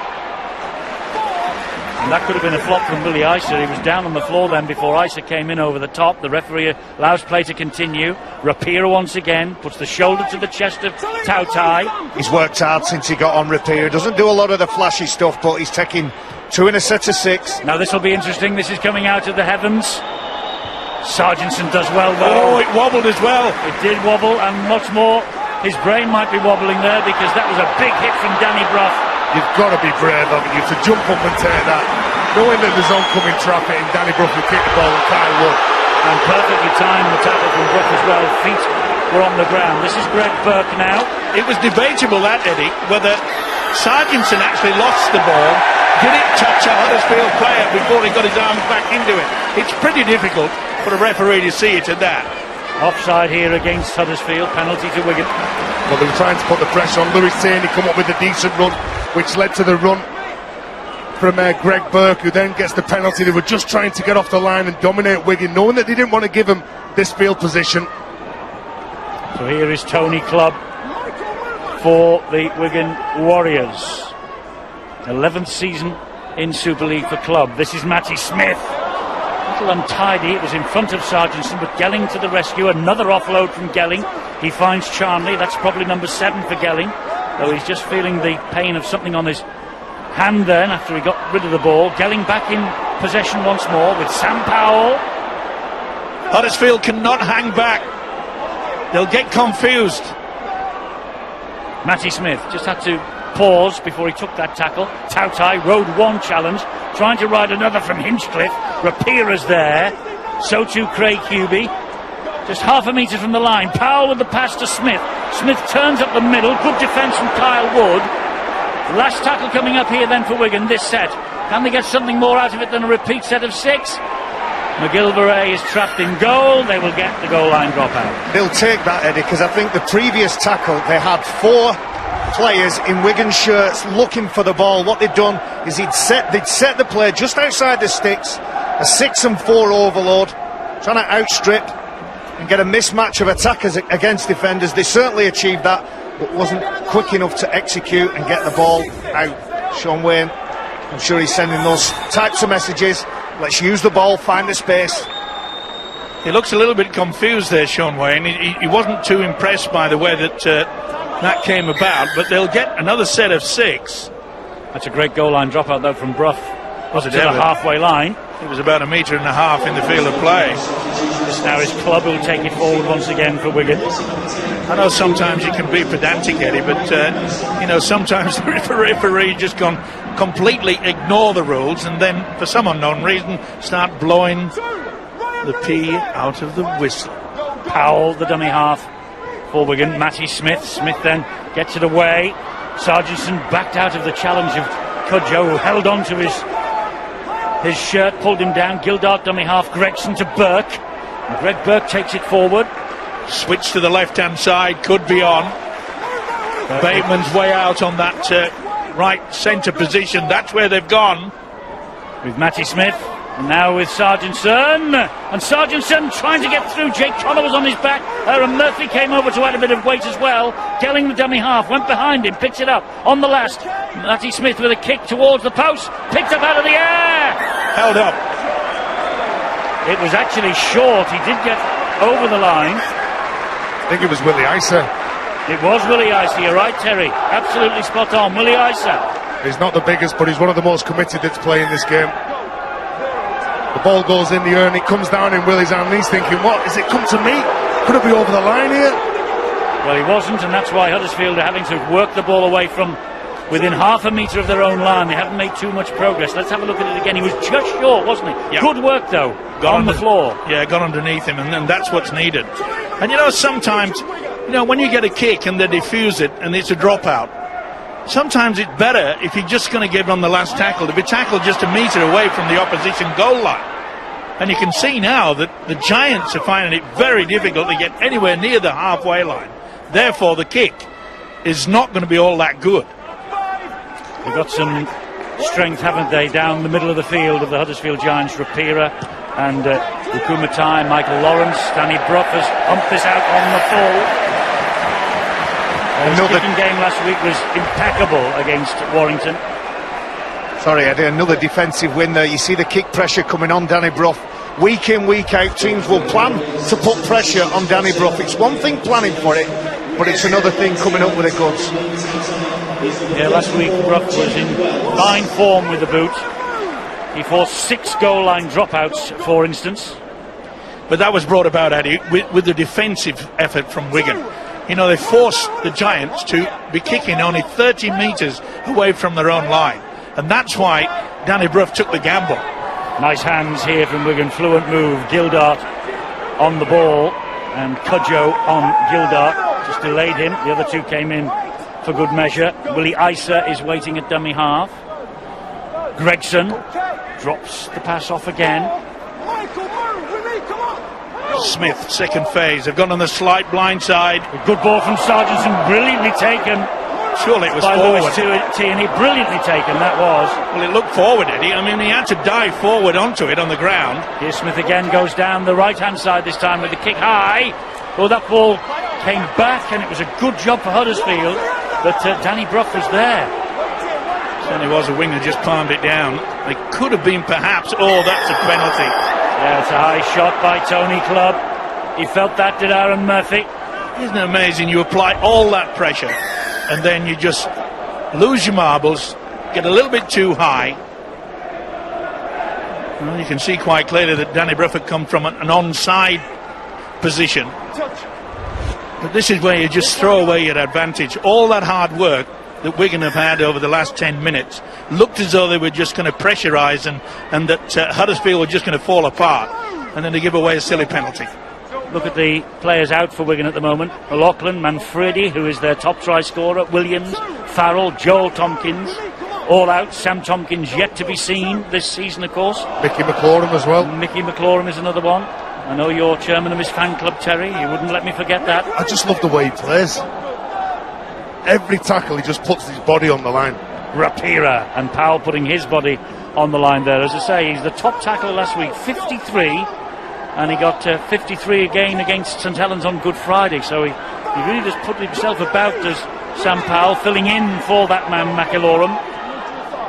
And that could have been a flop from Billy Isa. He was down on the floor then before Isa came in over the top. The referee allows play to continue. Rapira once again puts the shoulder to the chest of Tautai. He's worked hard since he got on Rapira. Doesn't do a lot of the flashy stuff, but he's taking 2 in a set of 6. Now this will be interesting. This is coming out of the heavens. Sargentson does well though. Oh, it wobbled as well. It did wobble, and much more. His brain might be wobbling there because that was a big hit from Danny Brough. You've got to be brave, haven't you, to jump up and take that, knowing that there's oncoming traffic and Danny Brough will kick the ball and Kyle Wood. And perfectly timed the tackle from Brough as well. Feet were on the ground. This is Greg Burke now. It was debatable that, Eddie, whether Sargentson actually lost the ball. Did it touch a Huddersfield player before he got his arms back into it? It's pretty difficult for a referee to see it at that. Offside here against Huddersfield, penalty to Wigan. Well, they were trying to put the pressure on. Lewis Taney come up with a decent run, which led to the run from Greg Burke, who then gets the penalty. They were just trying to get off the line and dominate Wigan, knowing that they didn't want to give him this field position. So here is Tony Clubb for the Wigan Warriors. 11th season in Super League for Clubb. This is Matty Smith. A little untidy. It was in front of Sargentson, but Gelling to the rescue. Another offload from Gelling. He finds Charnley. That's probably number 7 for Gelling, though he's just feeling the pain of something on his hand then after he got rid of the ball. Gelling back in possession once more with Sam Powell. Huddersfield cannot hang back. They'll get confused. Matty Smith just had to pause before he took that tackle. Tautai rode one challenge, trying to ride another from Hinchcliffe. Rapira's there, so too Craig Hubie. Just half a metre from the line. Powell with the pass to Smith. Smith turns up the middle. Good defence from Kyle Wood. Last tackle coming up here then for Wigan this set. Can they get something more out of it than a repeat set of 6? McGilvray is trapped in goal. They will get the goal line dropout. They'll take that, Eddie, because I think the previous tackle they had 4 players in Wigan shirts looking for the ball. What they'd done is they'd set the play just outside the sticks, a 6 and 4 overload, trying to outstrip and get a mismatch of attackers against defenders. They certainly achieved that, but wasn't quick enough to execute and get the ball out. Sean Wayne, I'm sure he's sending those types of messages. Let's use the ball, find the space. He looks a little bit confused there, Sean Wayne. He wasn't too impressed by the way that that came about, but they'll get another set of 6. That's a great goal line dropout though from Brough. Was it to the halfway line? It was about 1.5 meters in the field of play. This now is Clubb who'll take it forward once again for Wigan. I know sometimes you can be pedantic, Eddie, but sometimes the referee just completely ignore the rules and then, for some unknown reason, start blowing the pea out of the whistle. Powell, the dummy half for Wigan. Matty Smith. Smith then gets it away. Sargentson backed out of the challenge of Cudjoe, who held on to his shirt, pulled him down. Gildart, dummy half. Gregson to Burke. And Greg Burke takes it forward. Switch to the left-hand side, could be on. Bateman's way out on that right centre position. That's where they've gone. With Matty Smith. And now with Sargentson. And Sargentson trying to get through. Jake Connor was on his back. Aaron Murphy came over to add a bit of weight as well. Gelling, the dummy half, went behind him, picks it up on the last. Matty Smith with a kick towards the post. Picked up out of the air. Held up. It was actually short. He did get over the line. I think it was Willie Isa. It was Willie Isa, you're right, Terry. Absolutely spot on. Willie Isa. He's not the biggest, but he's one of the most committed that's playing this game. The ball goes in the air and it comes down in Willie's hand. He's thinking, what, is it come to me? Could it be over the line here? Well, he wasn't, and that's why Huddersfield are having to work the ball away from within half a metre of their own line. They haven't made too much progress. Let's have a look at it again. He was just short, wasn't he? Yep. Good work, though, on the floor. Yeah, got underneath him, and that's what's needed. And sometimes, when you get a kick and they defuse it and it's a dropout, sometimes it's better if you're just going to give on the last tackle to be tackled just 1 metre away from the opposition goal line. And you can see now that the Giants are finding it very difficult to get anywhere near the halfway line. Therefore, the kick is not going to be all that good. They've got some strength, haven't they, down the middle of the field of the Huddersfield Giants. Rapira and Ukumatai, Michael Lawrence. Danny Brough has humped this out on the full. His kicking game last week was impeccable against Warrington. Sorry, Eddie, another defensive win there. You see the kick pressure coming on Danny Brough. Week in, week out, teams will plan to put pressure on Danny Brough. It's one thing planning for it, but it's another thing coming up with the goods. Yeah, last week Brough was in fine form with the boot. He forced 6 goal line dropouts, for instance. But that was brought about, Eddie, with the defensive effort from Wigan. They forced the Giants to be kicking only 30 metres away from their own line. And that's why Danny Brough took the gamble. Nice hands here from Wigan. Fluent move. Gildart on the ball. And Cudjoe on Gildart. Just delayed him. The other 2 came in for good measure. Willie Isa is waiting at dummy half. Gregson drops the pass off again. Smith, second phase. They've gone on the slight blind side. A good ball from Sargentson, brilliantly taken Surely it was by forward. Lewis Tierney. Brilliantly taken, that was. Well, it looked forward, Eddie. I mean, he had to dive forward onto it on the ground. Here Smith again goes down the right-hand side this time with the kick high. Oh, that ball came back, and it was a good job for Huddersfield that Danny Brough was there. Certainly was. A winger just palmed it down. They could have been perhaps. Oh, that's a penalty. Yeah, it's a high shot by Tony Clubb. He felt that, did Aaron Murphy. Isn't it amazing? You apply all that pressure and then you just lose your marbles, get a little bit too high. Well, you can see quite clearly that Danny Brough had come from an onside position. But this is where you just throw away your advantage. All that hard work that Wigan have had over the last 10 minutes looked as though they were just going to pressurise and that Huddersfield were just going to fall apart, and then they give away a silly penalty. Look at the players out for Wigan at the moment. O'Loughlin, Manfredi, who is their top try scorer, Williams, Farrell, Joel Tompkins, all out. Sam Tompkins yet to be seen this season, of course. Mickey McLaurin as well. Mickey McLaurin is another one. I know you're chairman of his fan club, Terry. You wouldn't let me forget that. I just love the way he plays. Every tackle, he just puts his body on the line. Rapira, and Powell putting his body on the line there. As I say, he's the top tackler last week, 53, and he got 53 again against St Helens on Good Friday. So he really just put himself about as Sam Powell, filling in for that man McIlorum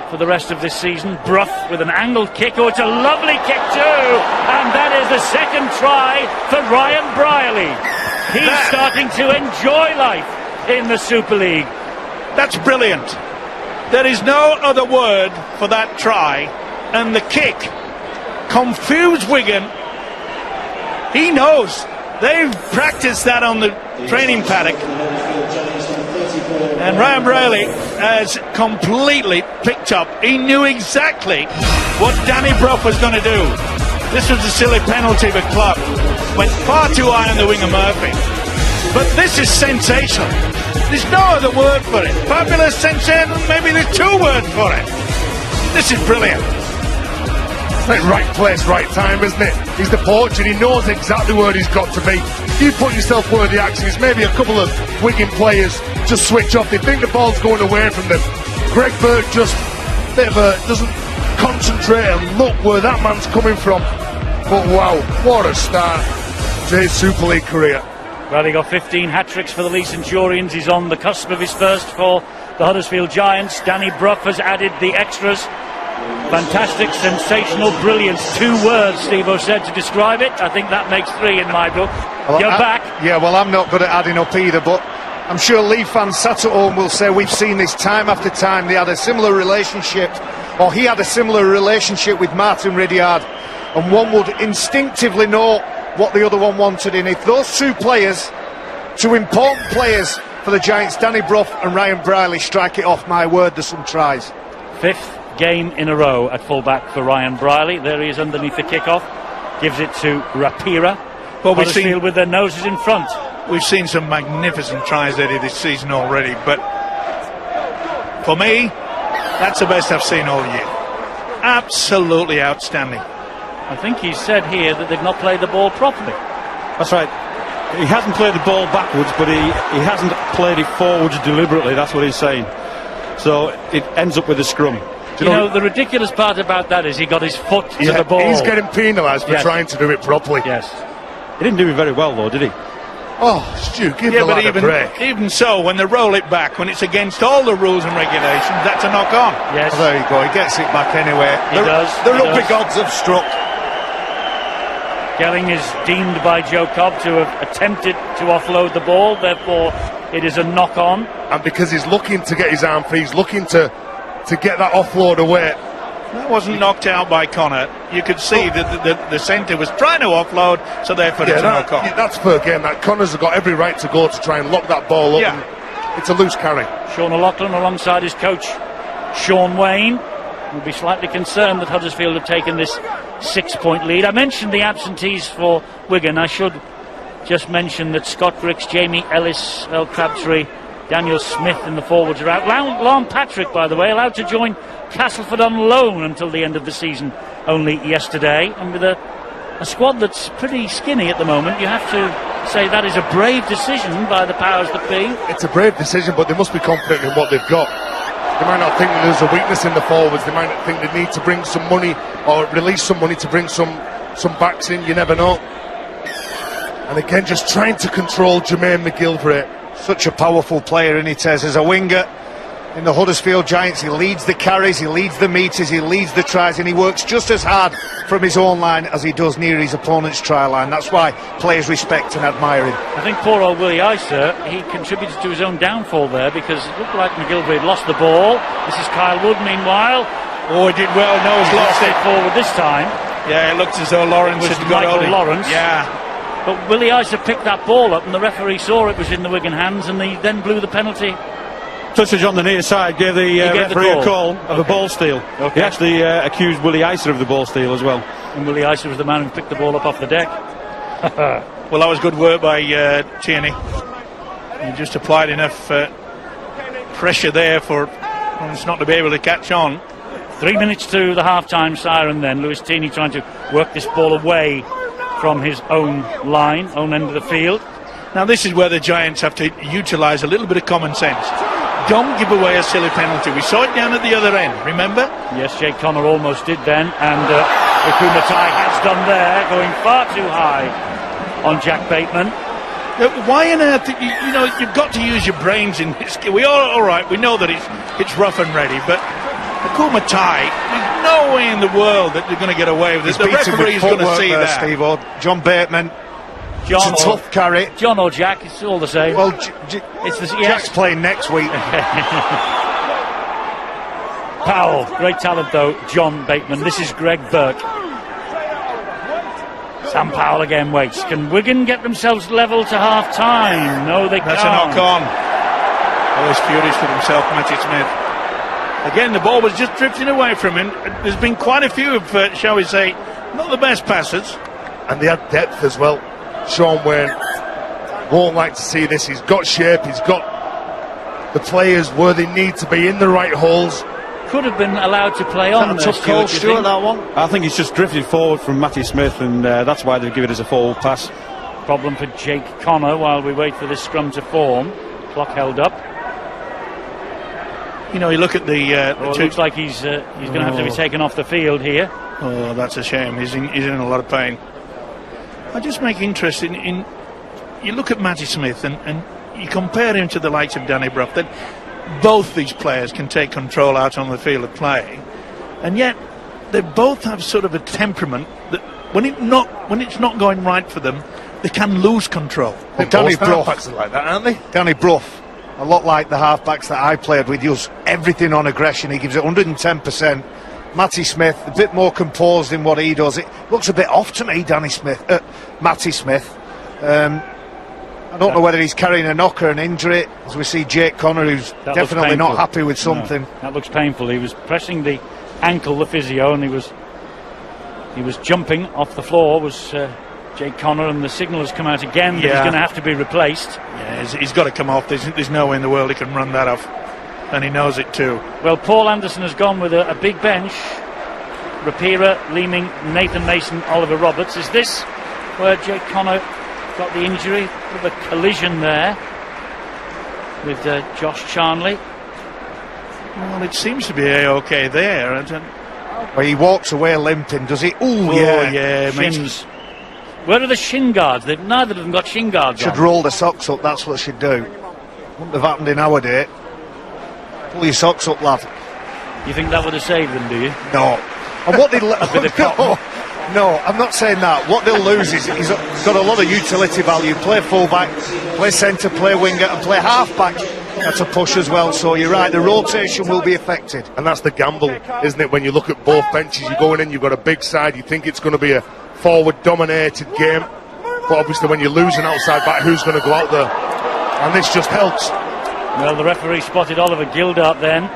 for the rest of this season. Brough with an angled kick. Oh, it's a lovely kick too, and that is the second try for Ryan Brierley. He's starting to enjoy life in the Super League. That's brilliant. There is no other word for that try, and the kick confused Wigan. He knows. They've practiced that on the training paddock, and Ryan Brierley has completely picked up. He knew exactly what Danny Brough was going to do. This was a silly penalty for Clubb. Went far too high on the winger Murphy. But this is sensational. There's no other word for it. Fabulous, sensational, maybe there's two words for it. This is brilliant. Right place, right time, isn't it? He's the poacher, he knows exactly where he's got to be. You put yourself where the action is. Maybe a couple of Wigan players just switch off. They think the ball's going away from them. Greg Bird just doesn't concentrate and look where that man's coming from. But wow, what a start to his Super League career. Well, he got 15 hat-tricks for the Leeds Centurions. He's on the cusp of his first for the Huddersfield Giants. Danny Brough has added the extras. Fantastic, sensational, brilliance. 2 words, Steve-O said, to describe it. I think that makes 3 in my book. Well, You're back. Yeah, well, I'm not good at adding up either, but I'm sure Leigh fans sat at home will say we've seen this time after time. They had a similar relationship, or he had a similar relationship with Martin Ridyard, and one would instinctively know what the other one wanted. And if those 2 players, 2 important players for the Giants, Danny Brough and Ryan Brierley, strike it off, my word, there's some tries. 5th game in a row at full-back for Ryan Brierley. There he is underneath the kick-off. Gives it to Rapira. Well, Huddersfield with their noses in front. We've seen some magnificent tries, Eddie, this season already, but for me, that's the best I've seen all year. Absolutely outstanding. I think he said here that they've not played the ball properly. That's right. He hasn't played the ball backwards, but he hasn't played it forwards deliberately. That's what he's saying. So it ends up with a scrum. You know, the ridiculous part about that is he got his foot to the ball. He's getting penalised for trying to do it properly. Yes. He didn't do it very well, though, did he? Oh, Stu, give the lad a break. Even so, when they roll it back, when it's against all the rules and regulations, that's a knock-on. Yes. Well, there you go, he gets it back anyway. He does. The rugby gods have struck. Gelling is deemed by Joe Cobb to have attempted to offload the ball, therefore it is a knock-on. And because he's looking to get his arm free, he's looking to get that offload away. That wasn't knocked out by Connor. You could see that the centre was trying to offload, so therefore it's a knock-on. Yeah, that's fair game. That Connor's have got every right to go to try and lock that ball up. Yeah. And it's a loose carry. Sean O'Loughlin alongside his coach Sean Wayne will be slightly concerned that Huddersfield have taken this 6-point lead. I mentioned the absentees for Wigan. I should just mention that Scott Griggs, Jamie Ellis, Earl Crabtree, Daniel Smith in the forwards are out. Lon Patrick, by the way, allowed to join Castleford on loan until the end of the season only yesterday, and with a a squad that's pretty skinny at the moment. You have to say that is a brave decision by the powers that be. It's a brave decision, but they must be confident in what they've got. They might not think that there's a weakness in the forwards. They might not think they need to bring some money or release some money to bring some backs in. You never know. And again, just trying to control Jermaine McGilvray. Such a powerful player, and he says, as a winger in the Huddersfield Giants, he leads the carries, he leads the meters, he leads the tries, and he works just as hard from his own line as he does near his opponent's try line. That's why players respect and admire him. I think poor old Willie Iser, he contributed to his own downfall there, because it looked like McGilvray had lost the ball. This is Kyle Wood, meanwhile. Oh, he did well. No, he's lost it forward this time. Yeah, it looked as though Lawrence had got Michael hold. Lawrence. Yeah. But Willie Iser picked that ball up, and the referee saw it was in the Wigan hands, and he then blew the penalty. Touches on the near side gave the referee a call of a ball steal. Okay. He actually accused Willie Iser of the ball steal as well. And Willie Iser was the man who picked the ball up off the deck. Well, that was good work by Tierney. He just applied enough pressure there for Lawrence not to be able to catch on. 3 minutes to the half-time siren then. Lewis Tierney trying to work this ball away from his own line, own end of the field. Now this is where the Giants have to utilise a little bit of common sense. Don't give away a silly penalty. We saw it down at the other end, remember? Yes, Jake Connor almost did then, and Ikumatai has done there, going far too high on Jack Bateman. Why on earth, you've got to use your brains in this. We are all right, we know that it's rough and ready, but Ikumatai, there's no way in the world that they're going to get away with this. The referee's going to see that. Steve Ord. John Bateman. John it's a tough carry. John or Jack, it's all the same. Well, it's the, Jack's playing next week. Powell, great talent though, John Bateman. This is Greg Burke. Sam Powell again waits. Can Wigan get themselves level to half-time? No, they can't. That's a knock-on. Always furious with himself, Matty Smith. Again, the ball was just drifting away from him. There's been quite a few of, shall we say, not the best passers. And they had depth as well. Sean Wayne won't like to see this. He's got shape, he's got the players where they need to be in the right holes. Could have been allowed to play on. Tough call, Stuart, that one. I think he's just drifted forward from Matty Smith, and that's why they've given it as a forward pass. Problem for Jake Connor while we wait for this scrum to form. Clock held up. You look at the it looks like he's going to have to be taken off the field here. Oh, that's a shame. He's in a lot of pain. I just make interest in you look at Matty Smith and you compare him to the likes of Danny Brough, that both these players can take control out on the field of play, and yet they both have sort of a temperament that when it's not going right for them, they can lose control. Danny Brough are like that, aren't they? Danny Brough, a lot like the halfbacks that I played with, he does everything on aggression. He gives it 110%. Matty Smith, a bit more composed in what he does. It looks a bit off to me, Matty Smith. I don't know whether he's carrying a knock or an injury, as we see Jake Connor, who's definitely not happy with something. No, that looks painful. He was pressing the ankle, the physio, and he was jumping off the floor, was Jake Connor, and the signal has come out again that he's going to have to be replaced. Yeah, he's got to come off. There's no way in the world he can run that off. And he knows it too. Well, Paul Anderson has gone with a big bench. Rapira, Leeming, Nathan Mason, Oliver Roberts. Is this where Jake Connor got the injury? With a collision there with Josh Charnley. Well, it seems to be A-OK there. Well, he walks away limping, does he? Yeah. Shins. Where are the shin guards? Neither of them got shin guards Should on. roll the socks up, that's what should do. Wouldn't have happened in our day. Pull your socks up, lad. You think that would have saved them, do you? No. And what they No, I'm not saying that. What they'll lose is he's got a lot of utility value. Play fullback, play centre, play winger, and play halfback. That's a push as well. So you're right. The rotation will be affected, and that's the gamble, isn't it? When you look at both benches, you're going in. You've got a big side. You think it's going to be a forward-dominated game, but obviously when you lose an outside back, who's going to go out there? And this just helps. Well, the referee spotted Oliver Gildart then,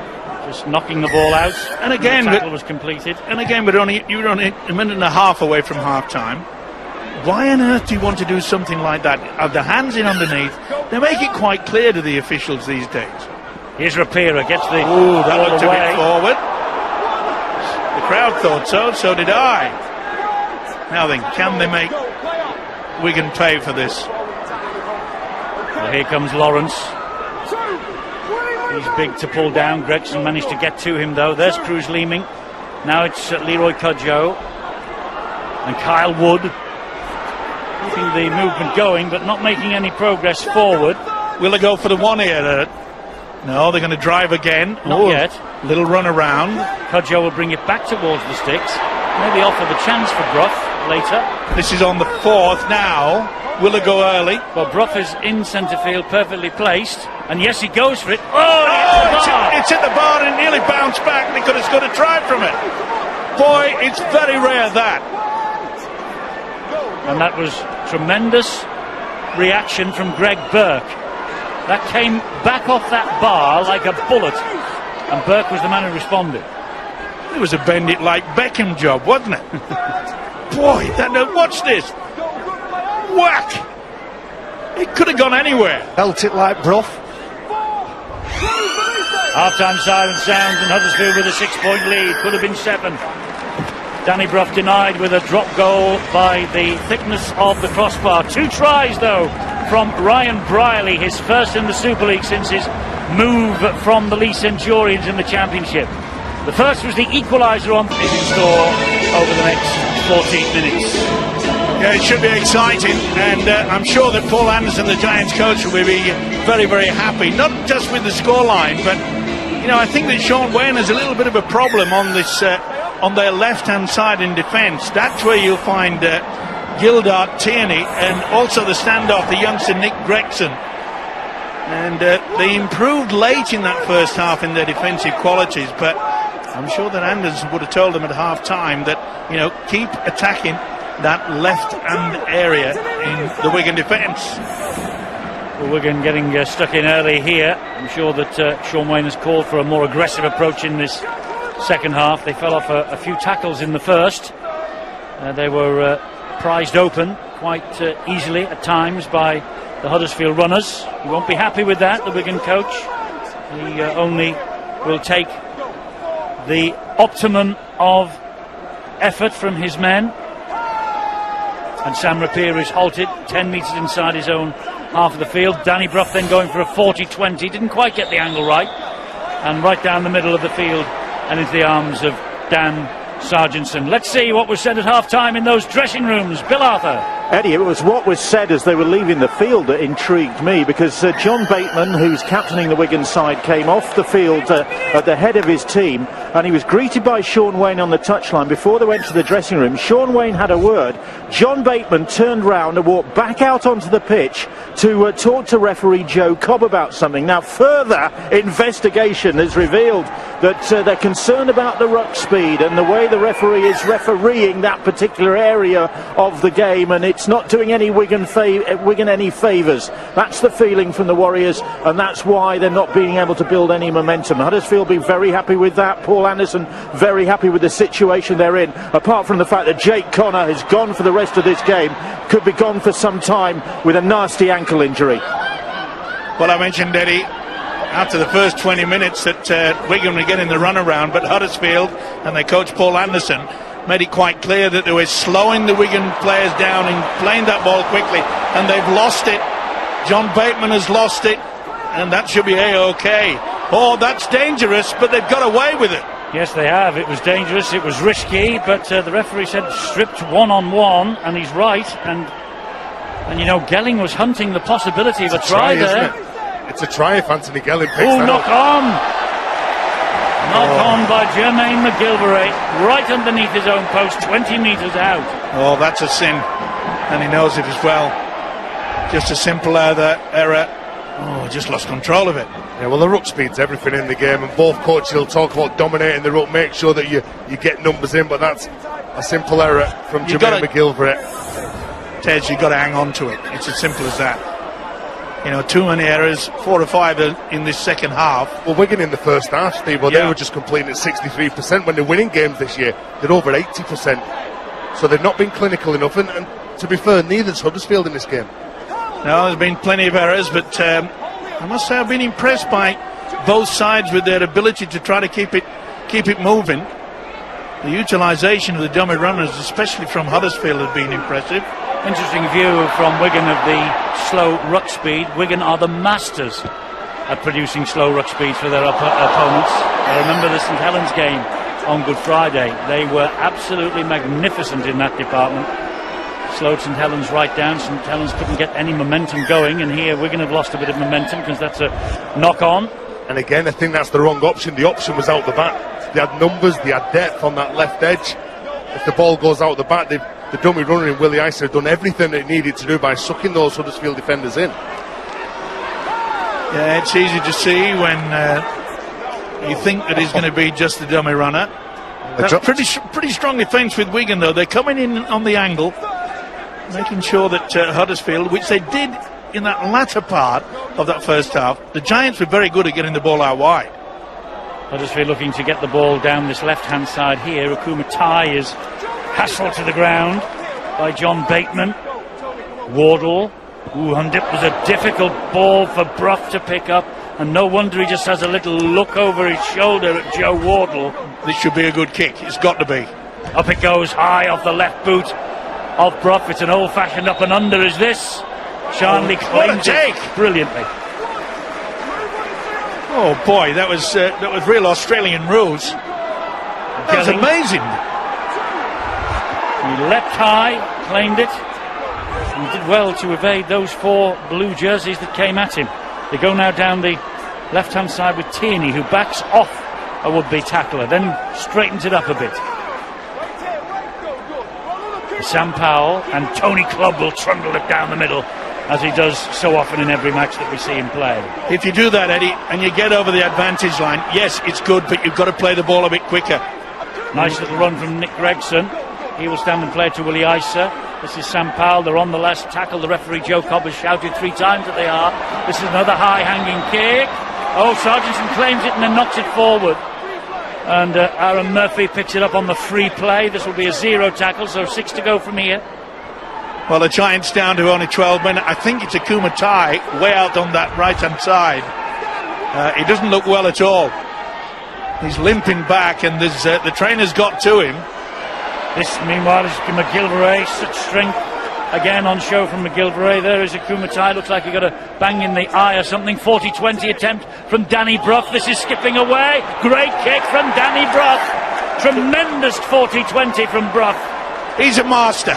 just knocking the ball out. And again, the tackle was completed. And again, you were only a minute and a half away from half-time. Why on earth do you want to do something like that? Have the hands in underneath. They make it quite clear to the officials these days. Here's Rapira, gets the ball that looked away. A bit forward. The crowd thought so did I. Now then, can they make Wigan pay for this? Well, here comes Lawrence. He's big to pull down. Gregson managed to get to him though. There's Cruz Leeming. Now it's Leroy Cudjoe and Kyle Wood, keeping the movement going but not making any progress forward. Will they go for the one here? No, they're going to drive again. Not yet. Little run around. Cudjoe will bring it back towards the sticks. Maybe offer the chance for Brough later. This is on the 4th now. Will it go early? Well, Brough is in centre field, perfectly placed. And yes, he goes for it. Oh, it's hit the bar and nearly bounced back because it's got a try from it. Boy, it's very rare that. And that was tremendous reaction from Greg Burke. That came back off that bar like a bullet. And Burke was the man who responded. It was a bend it like Beckham job, wasn't it? Boy, watch this. Whack! It could have gone anywhere. Felt it like Brough. Half-time siren sounds and Huddersfield with a 6-point lead. Could have been 7. Danny Brough denied with a drop goal by the thickness of the crossbar. 2 tries though from Ryan Brierley, his first in the Super League since his move from the Lee Centurions in the Championship. The first was the equaliser on is in store over the next 14 minutes. Yeah, it should be exciting, and I'm sure that Paul Anderson, the Giants coach, will be very, very happy, not just with the scoreline, but I think that Sean Wayne has a little bit of a problem on this on their left-hand side in defence. That's where you'll find Gildart Tierney and also the standoff, the youngster Nick Gregson. And they improved late in that first half in their defensive qualities, but I'm sure that Anderson would have told them at half-time that, keep attacking that left-hand area in the Wigan defence. Well, Wigan getting stuck in early here. I'm sure that Sean Wayne has called for a more aggressive approach in this second half. They fell off a few tackles in the first. They were prized open quite easily at times by the Huddersfield runners. He won't be happy with that, the Wigan coach. He only will take the optimum of effort from his men. And Sam Rapier is halted 10 metres inside his own half of the field. Danny Brough then going for a 40-20, didn't quite get the angle right, and right down the middle of the field and into the arms of Dan Sargentson. Let's see what was said at half-time in those dressing rooms. Bill Arthur. Eddie, it was what was said as they were leaving the field that intrigued me, because John Bateman, who's captaining the Wigan side, came off the field at the head of his team, and he was greeted by Sean Wayne on the touchline. Before they went to the dressing room, Sean Wayne had a word. John Bateman turned round and walked back out onto the pitch to talk to referee Joe Cobb about something. Now, further investigation has revealed that they're concerned about the ruck speed and the way the referee is refereeing that particular area of the game, and it's not doing any Wigan any favours. That's the feeling from the Warriors, and that's why they're not being able to build any momentum. Huddersfield will be very happy with that. Paul Anderson very happy with the situation they're in, apart from the fact that Jake Connor has gone for the rest of this game, could be gone for some time with a nasty ankle injury. Well, I mentioned, Eddie, after the first 20 minutes that Wigan were getting the runaround, but Huddersfield and their coach Paul Anderson made it quite clear that they were slowing the Wigan players down and playing that ball quickly, and they've lost it. John Bateman has lost it, and that should be A-OK. Oh, that's dangerous, but they've got away with it. Yes, they have. It was dangerous, it was risky, but the referee said stripped one-on-one, and he's right. And Gelling was hunting the possibility of a try there. It's a try if Anthony Gelling picks that knock up. Knock on by Jermaine McGilvray, right underneath his own post, 20 metres out. Oh, that's a sin, and he knows it as well. Just a simple error. Oh, just lost control of it. Yeah, well, the ruck speed's everything in the game, and both coaches will talk about dominating the ruck, make sure that you get numbers in, but that's a simple error from Jermaine McGilvray. Tej, you've got to hang on to it. It's as simple as that. Too many errors, 4 or 5 in this second half. Well, Wigan in the first half, Steve, they were just completing at 63%. When they're winning games this year, they're over 80%. So they've not been clinical enough, and to be fair, neither's Huddersfield in this game. No, there's been plenty of errors, but I must say I've been impressed by both sides with their ability to try to keep it moving. The utilisation of the dummy runners, especially from Huddersfield, has been impressive. Interesting view from Wigan of the slow ruck speed. Wigan are the masters at producing slow ruck speeds for their opponents. I remember the St Helens game on Good Friday. They were absolutely magnificent in that department. Slowed St Helens right down. St Helens couldn't get any momentum going, and here Wigan have lost a bit of momentum because that's a knock-on. And again, I think that's the wrong option. The option was out the back. They had numbers, they had depth on that left edge. If the ball goes out the back, the dummy runner in Willie Iser had done everything it needed to do by sucking those Huddersfield defenders in. Yeah, it's easy to see when you think that he's going to be just the dummy runner. That's pretty strong defence with Wigan, though. They're coming in on the angle, making sure that Huddersfield, which they did in that latter part of that first half, the Giants were very good at getting the ball out wide. Huddersfield looking to get the ball down this left-hand side here. Akuma Tai is hassled to the ground by John Bateman. Wardle. And it was a difficult ball for Brough to pick up, and no wonder he just has a little look over his shoulder at Joe Wardle. This should be a good kick. It's got to be. Up it goes, high off the left boot of Brough. It's an old-fashioned up and under, is this? Shanley claims it brilliantly. Oh boy, that was real Australian rules. That was amazing. He leapt high, claimed it. He did well to evade those 4 blue jerseys that came at him. They go now down the left-hand side with Tierney, who backs off a would-be tackler, then straightens it up a bit. Sam Powell and Tony Clubb will trundle it down the middle, as he does so often in every match that we see him play. If you do that, Eddie, and you get over the advantage line, yes, it's good, but you've got to play the ball a bit quicker. Nice little run from Nick Gregson. He will stand and play to Willie Iser. This is Sam Powell. They're on the last tackle. The referee Joe Cobb has shouted 3 times that they are. This is another high-hanging kick. Oh, Sargentson claims it and then knocks it forward. And Aaron Murphy picks it up on the free play. This will be a 0 tackle, so 6 to go from here. Well, the Giants down to only 12 men. I think it's Akuma Tai way out on that right-hand side. He doesn't look well at all. He's limping back, and the trainer's got to him. This, meanwhile, is McGilvray. Such strength again on show from McGilvray. There is Akuma Tai. Looks like he got a bang in the eye or something. 40-20 attempt from Danny Brough. This is skipping away. Great kick from Danny Brough. Tremendous 40-20 from Brough. He's a master.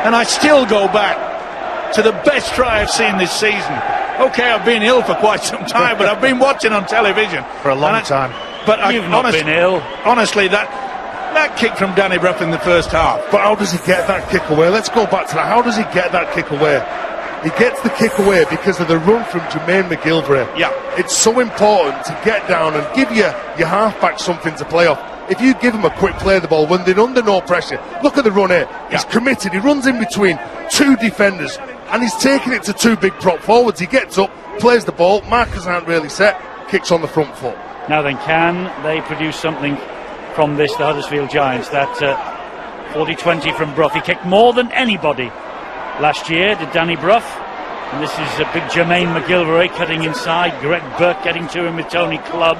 And I still go back to the best try I've seen this season. Okay, I've been ill for quite some time, but I've been watching on television for a long time. But you've not been ill. Honestly, that kick from Danny Brough in the first half. But how does he get that kick away? Let's go back to that. How does he get that kick away? He gets the kick away because of the run from Jermaine McGilvray. Yeah. It's so important to get down and give your halfback something to play off. If you give him a quick play of the ball when they're under no pressure, look at the run here. He's committed. He runs in between 2 defenders and he's taking it to 2 big prop forwards. He gets up, plays the ball, markers aren't really set, kicks on the front foot. Now then, can they produce something from this, the Huddersfield Giants? That 40-20 from Brough. He kicked more than anybody last year, did Danny Brough. And this is a big Jermaine McGilvray cutting inside. Greg Burke getting to him with Tony Clubb.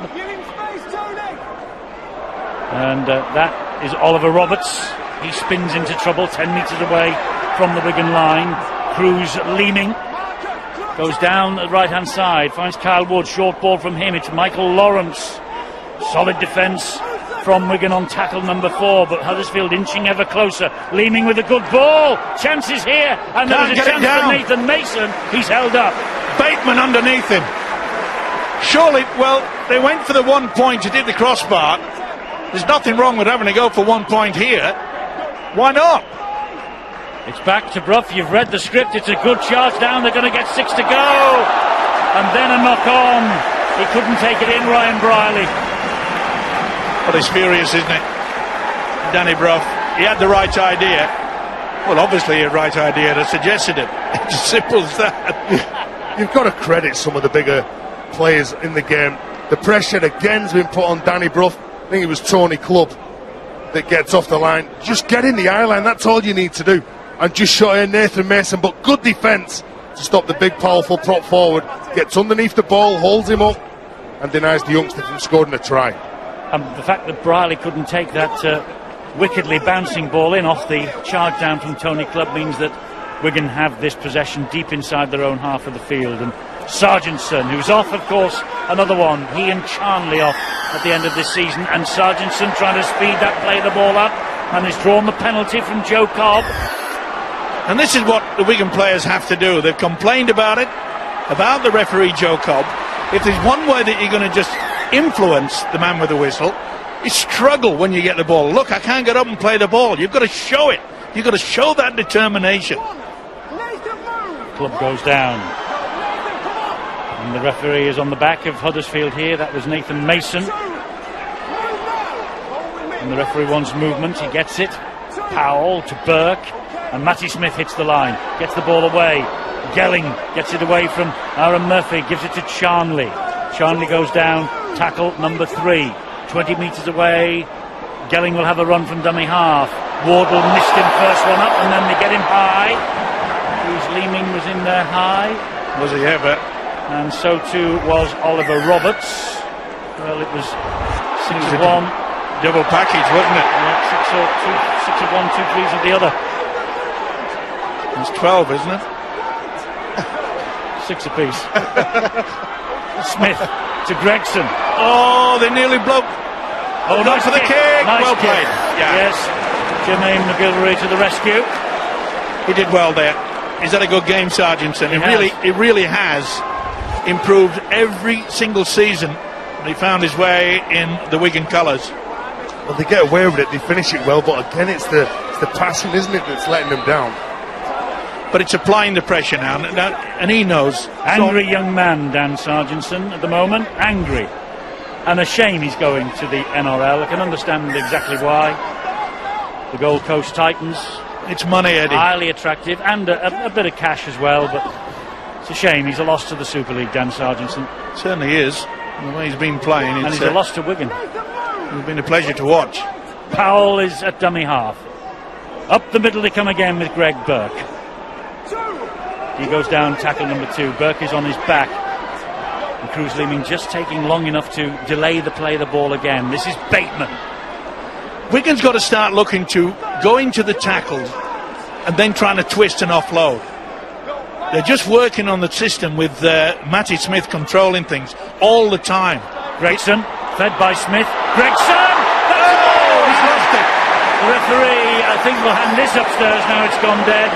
And that is Oliver Roberts. He spins into trouble 10 metres away from the Wigan line. Cruz Leeming goes down the right hand side, finds Kyle Wood, short ball from him. It's Michael Lawrence. Solid defence from Wigan on tackle number 4, but Huddersfield inching ever closer. Leeming with a good ball. Chances here, and there's a chance for Nathan Mason. He's held up. Bateman underneath him. Surely, well, they went for the 1 point to hit the crossbar. There's nothing wrong with having to go for 1 point here. Why not? It's back to Brough. You've read the script. It's a good charge down. They're going to get 6 to go. And then a knock on. He couldn't take it in, Ryan Briley. Well, it's furious, isn't it? Danny Brough. He had the right idea. Well, obviously a right idea that suggested it. It's as simple as that. You've got to credit some of the bigger players in the game. The pressure again has been put on Danny Brough. I think it was Tony Clubb that gets off the line. Just get in the eye line. That's all you need to do. And just shot in Nathan Mason, but good defence to stop the big powerful prop forward. Gets underneath the ball, holds him up and denies the youngster from scoring a try. the fact that Briley couldn't take that wickedly bouncing ball in off the charge down from Tony Clubb means that Wigan have this possession deep inside their own half of the field. And Sargentson, who's off, of course, another one. He and Charnley off at the end of this season, and Sargentson trying to speed that play the ball up, and has drawn the penalty from Joe Cobb. And this is what the Wigan players have to do. They've complained about it, about the referee Joe Cobb. If there's one way that you're going to just influence the man with the whistle, you struggle when you get the ball. Look, I can't get up and play the ball. You've got to show it. You've got to show that determination. Club goes down. And the referee is on the back of Huddersfield here. That was Nathan Mason. And the referee wants movement. He gets it. Powell to Burke. And Matty Smith hits the line. Gets the ball away. Gelling gets it away from Aaron Murphy. Gives it to Charnley. Charnley goes down. Tackle number 3. 20 metres away. Gelling will have a run from dummy half. Wardle missed him first one up, and then they get him high. Bruce Leeming was in there high. Was he ever? And so too was Oliver Roberts. Well, it was 6 of one. Double package, wasn't it? Yeah, 6 of one, 2 threes of the other. It's 12, isn't it? 6 apiece. Smith to Gregson. Oh, they nearly broke. Oh, nice for the kick. Nice Well kick. played. Yeah. Yes. Jermaine McGilvery to the rescue. He did well there. He's had a good game, Sargentson. He really has improved every single season. He found his way in the Wigan colours. Well, they get away with it, they finish it well, but again, it's the passing, isn't it, that's letting them down. But it's applying the pressure now, and he knows. Angry young man, Dan Sargentson, at the moment. Angry. And a shame he's going to the NRL. I can understand exactly why. The Gold Coast Titans. It's money, Eddie. Highly attractive, and a bit of cash as well, but it's a shame. He's a loss to the Super League, Dan Sargentson. Certainly is. The way he's been playing. And he's a loss to Wigan. It's been a pleasure to watch. Powell is at dummy half. Up the middle they come again with Greg Burke. He goes down, tackle number 2. Burke is on his back. And Cruz Leeming just taking long enough to delay the play of the ball again. This is Bateman. Wigan's got to start looking to going to the tackles and then trying to twist and offload. They're just working on the system with Matty Smith controlling things all the time. Gregson, fed by Smith. Gregson! He's lost it. The referee, I think, will hand this upstairs now. It's gone dead.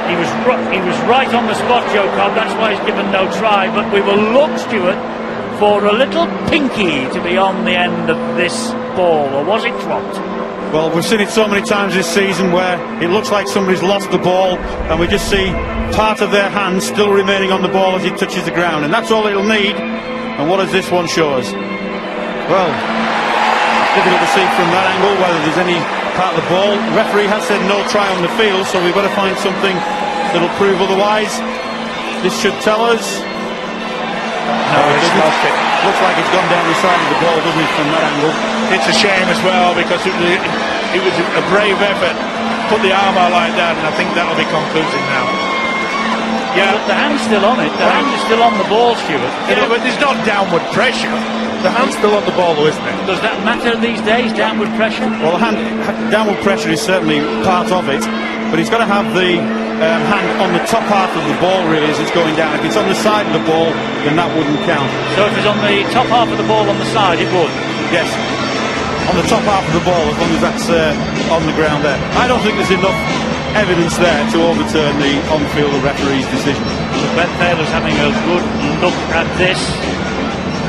He was right on the spot, Joe Cobb. That's why he's given no try. But we will look, Stuart, for a little pinky to be on the end of this ball. Or was it dropped? Well, we've seen it so many times this season where it looks like somebody's lost the ball, and we just see part of their hand still remaining on the ball as it touches the ground, and that's all it'll need. And what does this one show us? Well, it's difficult to see from that angle whether there's any part of the ball. The referee has said no try on the field, so we've got to find something that'll prove otherwise. This should tell us. No, it doesn't. Looks like it's gone down the side of the ball, doesn't it, from that angle? It's a shame as well, because it was a brave effort. Put the arm out like that, and I think that'll be conclusive now. Yeah, but the hand's still on it. The hand is still on the ball, Stuart. Yeah, but there's not downward pressure. The hand's still on the ball, though, isn't it? Does that matter these days, downward pressure? Well, downward pressure is certainly part of it, but he's got to have the hand on the top half of the ball, really, as it's going down. If it's on the side of the ball, then that wouldn't count. So if it's on the top half of the ball on the side, it would? Yes. On the top half of the ball, as long as that's on the ground there. I don't think there's enough evidence there to overturn the on-field referee's decision. So Ben Taylor's having a good look at this.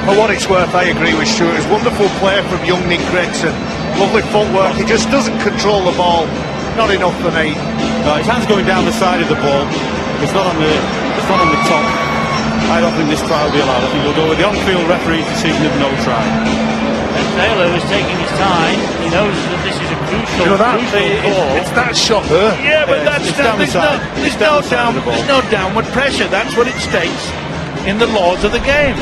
For what it's worth, I agree with Stuart. It's wonderful play from young Nick Gregson. Lovely footwork. He just doesn't control the ball. Not enough for me. His hand's going down the side of the ball. It's not on the top. I don't think this try will be allowed. I think we'll go with the on-field referee's decision of no try. Ben Taylor is taking his time. He knows that this is a crucial, call. It's that shot there. Yeah, but it's down the side. There's no downward pressure. That's what it states in the laws of the game.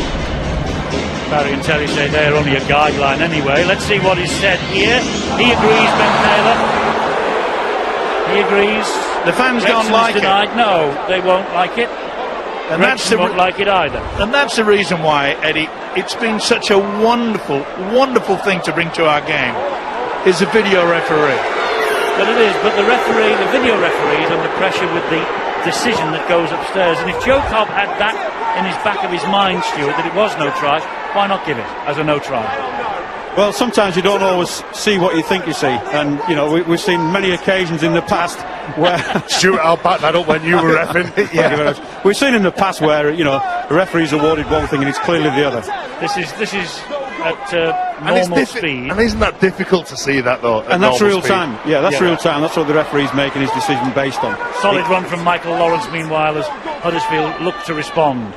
Barry and Terry say they're only a guideline anyway. Let's see what is said here. He agrees, Ben Taylor. He agrees. The fans don't like it. No, they won't like it. And Gregson won't like it either. And that's the reason why, Eddie, it's been such a wonderful, wonderful thing to bring to our game is the video referee. Well, it is, but the referee, the video referee, is under pressure with the decision that goes upstairs. And if Joe Cobb had that in his back of his mind, Stuart, that it was no try, why not give it as a no try? Well, sometimes you don't always see what you think you see, and you know we've seen many occasions in the past where Stuart, I'll back that up when you were reffing. Yeah. We've seen in the past where the referee's awarded one thing and it's clearly the other. This is at normal speed, and isn't that difficult to see that though? And that's real speed? time. Yeah, that's real time. That's what the referee's making his decision based on. Solid run from Michael Lawrence. Meanwhile, as Huddersfield look to respond.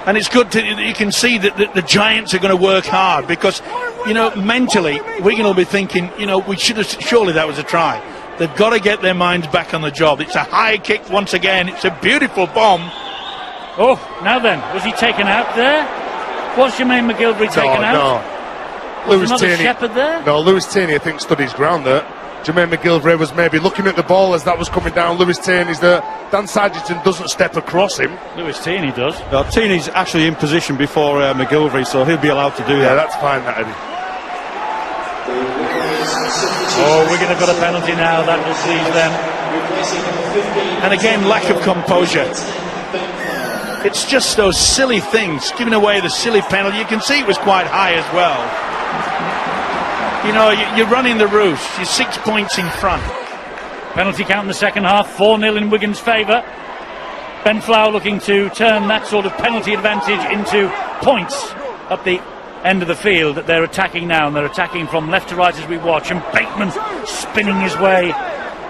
And it's good you can see that the Giants are going to work hard because, mentally, Wigan will be thinking, we should have, surely that was a try. They've got to get their minds back on the job. It's a high kick once again. It's a beautiful bomb. Oh, now then, was he taken out there? Was Jermaine McGilvery taken out? No. Was another Shepherd there? No, Lewis Tierney, I think, stood his ground there. Jermaine McGilvery was maybe looking at the ball as that was coming down. Lewis Tierney's there. Dan Sargentson doesn't step across him. Lewis Tierney does. Well, Tierney's actually in position before McGilvery, so he'll be allowed to do that. Yeah, that's fine, that, Eddie. Oh, we're going to got a penalty now. That will please them. And again, lack of composure. It's just those silly things, giving away the silly penalty. You can see it was quite high as well. You're running the roost. You're 6 points in front. Penalty count in the second half, 4-0 in Wigan's favour. Ben Flower looking to turn that sort of penalty advantage into points up the end of the field that they're attacking now, and they're attacking from left to right as we watch. And Bateman spinning his way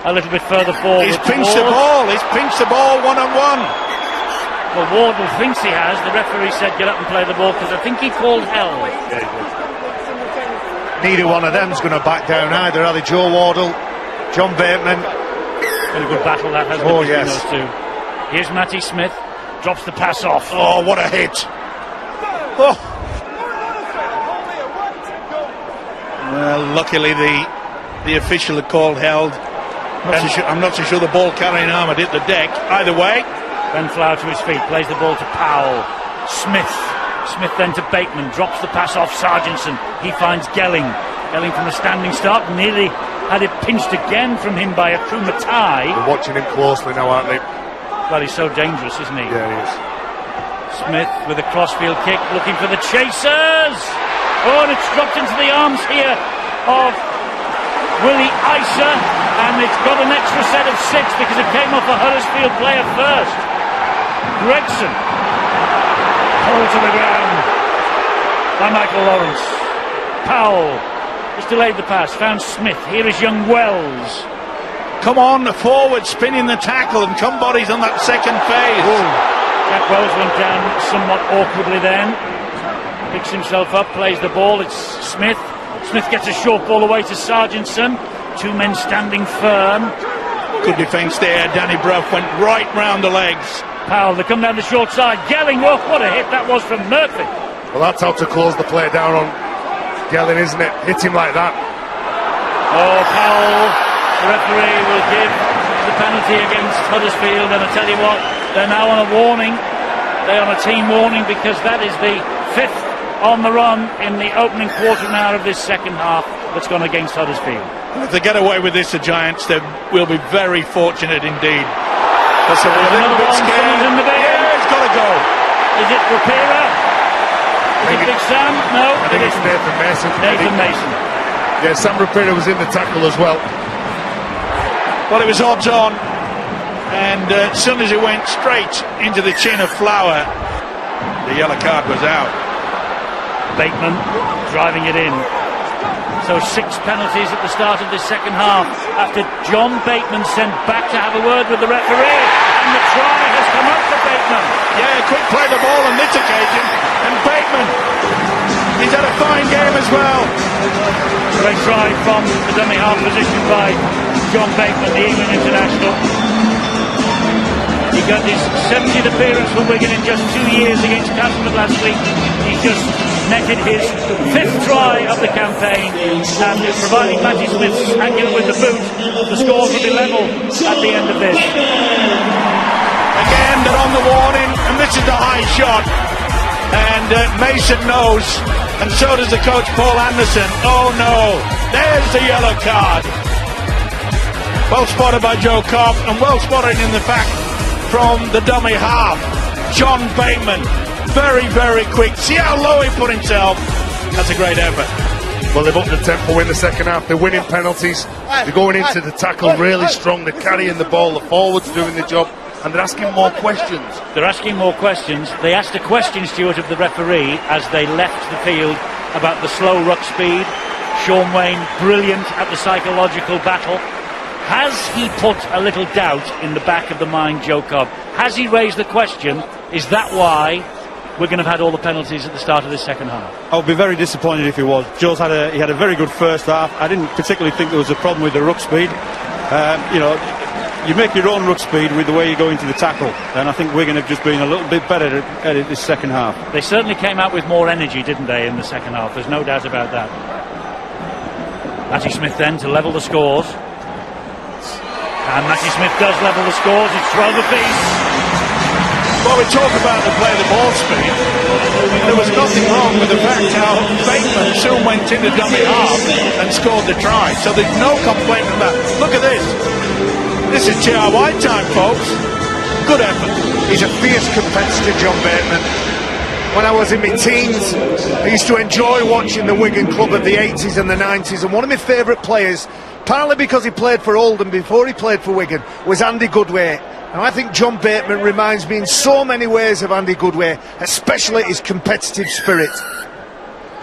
a little bit further forward. He's pinched the ball. He's pinched the ball one-on-one. Well, Wardle thinks he has. The referee said get up and play the ball because I think he called hell. Neither one of them's going to back down either, are they? Joe Wardle, John Bateman. Been a good battle that has been between those two. Here's Matty Smith, drops the pass off. Oh, what a hit! Oh. Well, luckily the official had called held. I'm not so sure the ball carrying arm had hit the deck. Either way, Ben Flower to his feet, plays the ball to Powell. Smith then to Bateman, drops the pass off Sargentson. He finds Gelling from a standing start, nearly had it pinched again from him by Akru Matai. They're watching him closely now, aren't they? Well, he's so dangerous, isn't he? Yeah, he is. Smith with a crossfield kick, looking for the chasers. Oh, and it's dropped into the arms here of Willie Isa, and it's got an extra set of 6 because it came off a Huddersfield player first. Gregson pulled to the ground by Michael Lawrence. Powell has delayed the pass, found Smith. Here is young Wells. Come on, forward, spinning the tackle, and come bodies on that second phase. Jack Wells went down somewhat awkwardly then. Picks himself up, plays the ball. It's Smith. Smith gets a short ball away to Sargentson. 2 men standing firm. Good defence there. Danny Brough went right round the legs. Powell, they come down the short side. Gelling, oh, what a hit that was from Murphy. Well, that's how to close the play down on Gelling, isn't it? Hit him like that. Oh, Powell, the referee will give the penalty against Huddersfield, and I tell you what, they're now on a warning. They're on a team warning because that is the 5th on the run in the opening quarter now of this second half that's gone against Huddersfield. If they get away with this, the Giants, they will be very fortunate indeed. That's a little bit scared. In the yeah, it's got to go. Is it Rapira? Is it Big Sam? No, I think it's Nathan Mason. Nathan Mason. Yeah, Sam Rapira was in the tackle as well. Well, it was odds on, and as soon as it went straight into the chin of Flower, the yellow card was out. Bateman driving it in. So 6 penalties at the start of this second half after John Bateman sent back to have a word with the referee, and the try has come up for Bateman. Yeah, quick play the ball on this occasion, and Bateman, he's had a fine game as well. Great try from the dummy half position by John Bateman, the England international. He got his 70th appearance for Wigan in just 2 years against Castleford last week. He's just netted his 5th try of the campaign, and providing Matty Smith's angular with the boot, the score will be level at the end of this. Again, they're on the warning, and this is the high shot. And Mason knows, and so does the coach Paul Anderson. Oh no, there's the yellow card. Well spotted by Joe Cobb, and well spotted in the fact from the dummy half. John Bateman, very, very quick. See how low he put himself. That's a great effort. Well, they've upped the tempo in the second half. They're winning penalties. They're going into the tackle really strong. They're carrying the ball. The forwards doing the job. And they're asking more questions. They're asking more questions. They asked a question, Stuart, of the referee as they left the field about the slow ruck speed. Sean Wayne, brilliant at the psychological battle. Has he put a little doubt in the back of the mind, Joe Cobb? Has he raised the question, is that why we're going to have had all the penalties at the start of this second half? I would be very disappointed if he was. Joe's had a very good first half. I didn't particularly think there was a problem with the ruck speed. You make your own ruck speed with the way you go into the tackle, and I think Wigan have just been a little bit better at it this second half. They certainly came out with more energy, didn't they, in the second half? There's no doubt about that. Matty Smith then to level the scores. And Matty Smith does level the scores. It's 12 apiece. Well, we talk about the play the ball speed. There was nothing wrong with the fact how Bateman soon went into dummy half and scored the try. So there's no complaint from that. Look at this. This is TRY time, folks. Good effort. He's a fierce competitor, John Bateman. When I was in my teens, I used to enjoy watching the Wigan club of the 80s and the 90s, and one of my favourite players, partly because he played for Oldham before he played for Wigan, was Andy Goodway. Now, I think John Bateman reminds me in so many ways of Andy Goodway, especially his competitive spirit.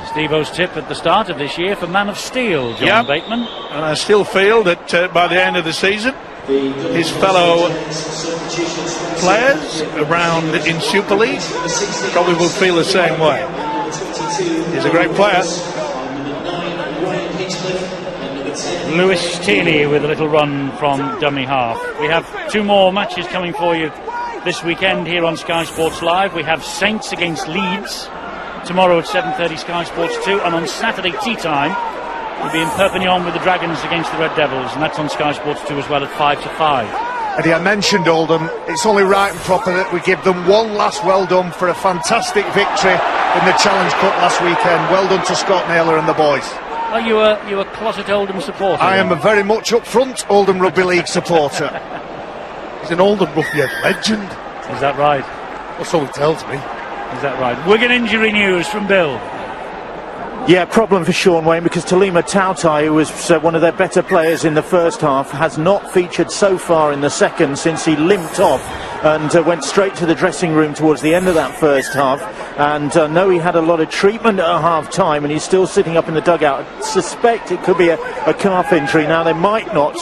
Steve-O's tip at the start of this year for Man of Steel, John Bateman. And I still feel that by the end of the season, his fellow players around in Super League probably will feel the same way. He's a great player. Lewis Tierney with a little run from dummy half. We have two more matches coming for you this weekend here on Sky Sports Live. We have Saints against Leeds tomorrow at 7:30 Sky Sports 2, and on Saturday tea time we'll be in Perpignan with the Dragons against the Red Devils, and that's on Sky Sports 2 as well at 5 to 5. Eddie, I mentioned Oldham. It's only right and proper that we give them one last well done for a fantastic victory in the Challenge Cup last weekend. Well done to Scott Naylor and the boys. Are you a closet Oldham supporter? I am a very much up front Oldham Rugby League supporter. He's an Oldham Rugby legend. Is that right? Well, so he tells me. Is that right? Wigan injury news from Bill. Yeah, problem for Sean Wayne, because Talima Tautai, who was one of their better players in the first half, has not featured so far in the second since he limped off and went straight to the dressing room towards the end of that first half. And I know he had a lot of treatment at half time, and he's still sitting up in the dugout. I suspect it could be a calf injury. Now, they might not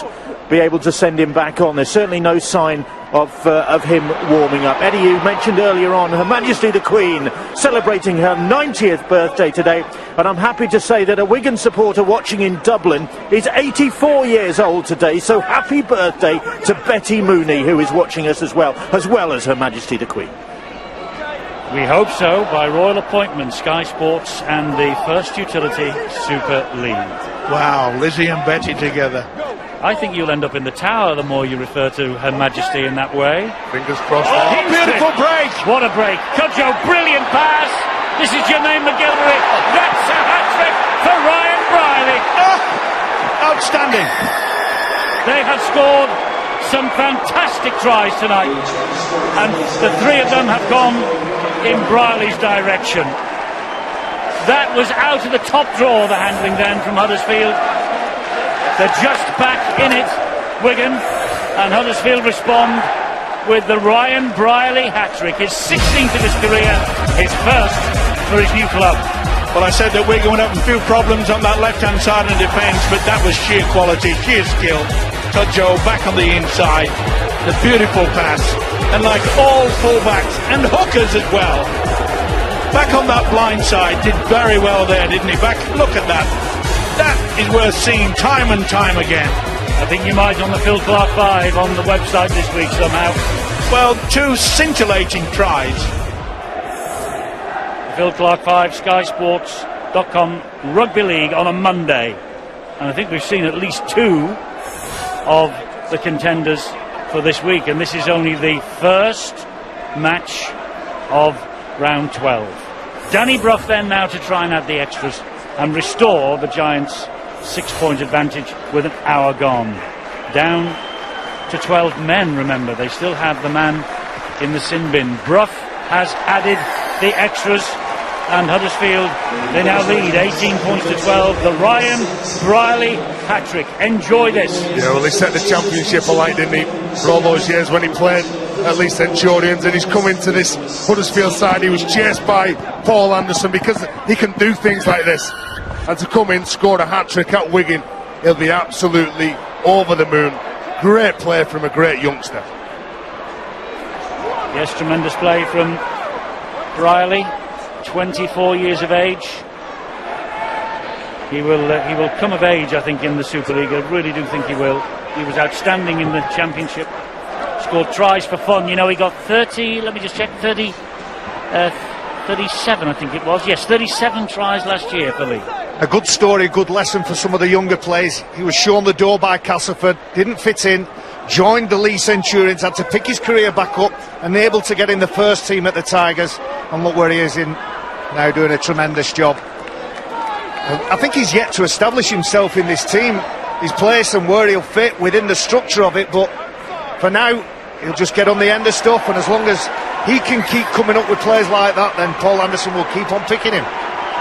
be able to send him back on. There's certainly no sign of him warming up. Eddie, you mentioned earlier on Her Majesty the Queen celebrating her 90th birthday today, and I'm happy to say that a Wigan supporter watching in Dublin is 84 years old today, so happy birthday to Betty Mooney, who is watching us as well as Her Majesty the Queen. We hope so, by royal appointment, Sky Sports and the First Utility Super League. Wow, Lizzie and Betty together. I think you'll end up in the tower the more you refer to Her Majesty in that way. Fingers crossed. Oh, beautiful break! What a break. Cudjoe, brilliant pass. This is Jermaine McGilvery. That's a hat-trick for Ryan Briley. Oh, outstanding. They have scored some fantastic tries tonight, and the three of them have gone in Briley's direction. That was out of the top drawer, the handling then from Huddersfield. They're just back in it, Wigan, and Huddersfield respond with the Ryan Briley hat-trick, his 16th of his career, his first for his new club. Well, I said that Wigan would have a few problems on that left-hand side of defence, but that was sheer quality, sheer skill. Cudjoe back on the inside, the beautiful pass, and like all full-backs and hookers as well. Back on that blind side, did very well there, didn't he? Look at that. That is worth seeing time and time again. I think you might on the Phil Clark 5 on the website this week somehow. Well, two scintillating tries. Phil Clark 5, SkySports.com Rugby League on a Monday. And I think we've seen at least two of the contenders for this week. And this is only the first match of round 12. Danny Brough then now to try and add the extras and restore the Giants' 6-point advantage with an hour gone. Down to 12 men, remember. They still have the man in the sin bin. Brough has added the extras, and Huddersfield, they now lead 18 points to 12. The Ryan Briley hat-trick. Enjoy this. Yeah, well, he set the championship alight, didn't he, for all those years when he played at least Centurions, and he's come into this Huddersfield side. He was chased by Paul Anderson because he can do things like this, and to come in, score a hat-trick at Wigan, he'll be absolutely over the moon. Great play from a great youngster. Yes, tremendous play from Briley, 24 years of age. He will come of age, I think, in the Super League. I really do think he will. He was outstanding in the Championship. Scored tries for fun. You know, he got 30, let me just check, 37 I think it was. Yes, 37 tries last year for Lee. A good story, good lesson for some of the younger players. He was shown the door by Castleford, didn't fit in, joined the Lee Centurions, had to pick his career back up, and able to get in the first team at the Tigers. And look where he is in now, doing a tremendous job. I think he's yet to establish himself in this team, his place and where he'll fit within the structure of it, but for now he'll just get on the end of stuff, and as long as he can keep coming up with players like that, then Paul Anderson will keep on picking him.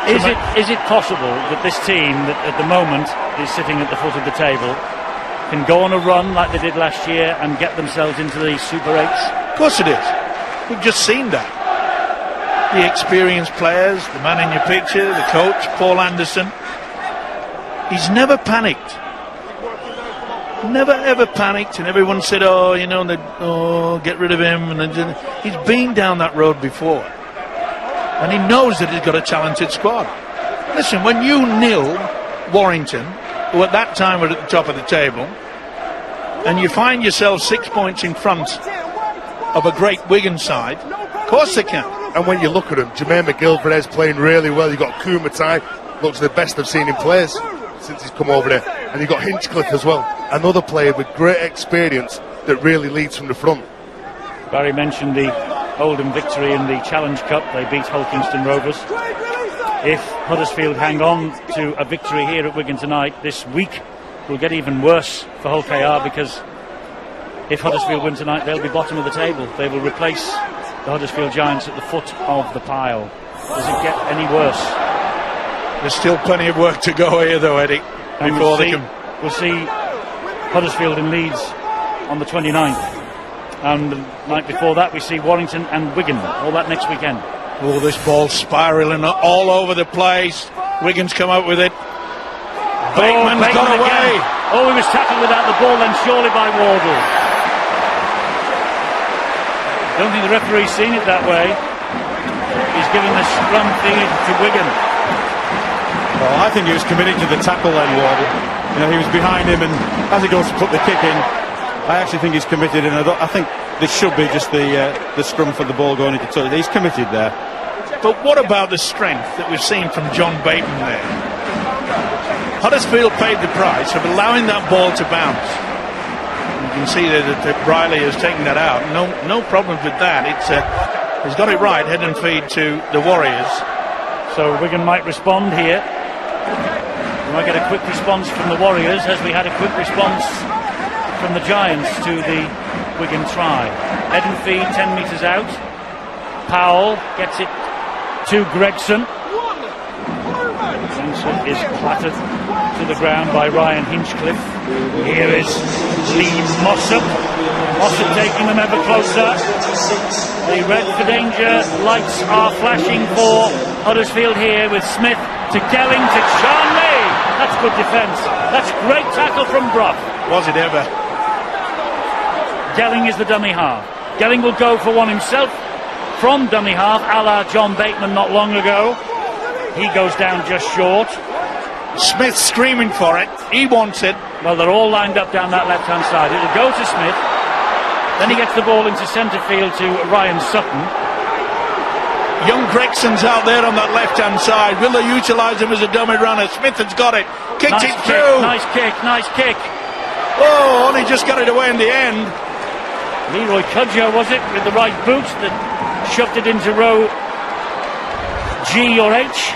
Is it possible that this team that at the moment is sitting at the foot of the table can go on a run like they did last year and get themselves into the Super 8s? Of course it is. We've just seen that. The experienced players, the man in your picture, the coach, Paul Anderson. He's never panicked. Never ever panicked, and everyone said, oh, you know, get rid of him. And he's been down that road before. And he knows that he's got a talented squad. Listen, when you nil Warrington, who at that time were at the top of the table, and you find yourself 6 points in front of a great Wigan side, of course they can. And when you look at him, Jermaine McGilvray playing really well. You've got Kumatai, looks the best I've seen him play since he's come over there. And you've got Hinchcliffe as well, another player with great experience that really leads from the front. Barry mentioned the Oldham victory in the Challenge Cup. They beat Hull Kingston Rovers. If Huddersfield hang on to a victory here at Wigan tonight, this week will get even worse for Hull KR, because if Huddersfield win tonight, they'll be bottom of the table. They will replace the Huddersfield Giants at the foot of the pile. Does it get any worse? There's still plenty of work to go here, though, Eddie, before they can. We'll see Huddersfield and Leeds on the 29th. And the night before that, we see Warrington and Wigan. All that next weekend. Oh, this ball spiralling all over the place. Wigan's come out with it. Bateman's got away. Again. Oh, he was tackled without the ball, then surely by Wardle. Don't think the referee's seen it that way. He's giving the scrum feed to Wigan. Well, I think he was committed to the tackle then, Wardle. You know, he was behind him, and as he goes to put the kick in, I actually think he's committed, and I think this should be just the scrum for the ball going into touch. He's committed there. But what about the strength that we've seen from John Bateman there? Huddersfield paid the price of allowing that ball to bounce. You can see that Briley has taken that out. No problems with that. He's got it right, head and feed to the Warriors. So Wigan might respond here. We might get a quick response from the Warriors, as we had a quick response from the Giants to the Wigan try. Head and feed 10 metres out. Powell gets it to Gregson. Gregson is clattered to the ground by Ryan Hinchcliffe. Here is Lee Mossop. Mossop taking them ever closer. The red for danger lights are flashing for Huddersfield here, with Smith to Gelling to Charnley. That's good defence. That's great tackle from Brough. Was it ever? Gelling is the dummy half. Gelling will go for one himself from dummy half, a la John Bateman not long ago. He goes down just short. Smith screaming for it. He wants it. Well, they're all lined up down that left-hand side. It'll go to Smith. Then he gets the ball into centre field to Ryan Sutton. Young Gregson's out there on that left-hand side. Will they utilise him as a dummy runner? Smith has got it. Kicked it through. Nice kick. Oh, only just got it away in the end. Leroy Cudjoe, was it, with the right boot that shoved it into row G or H.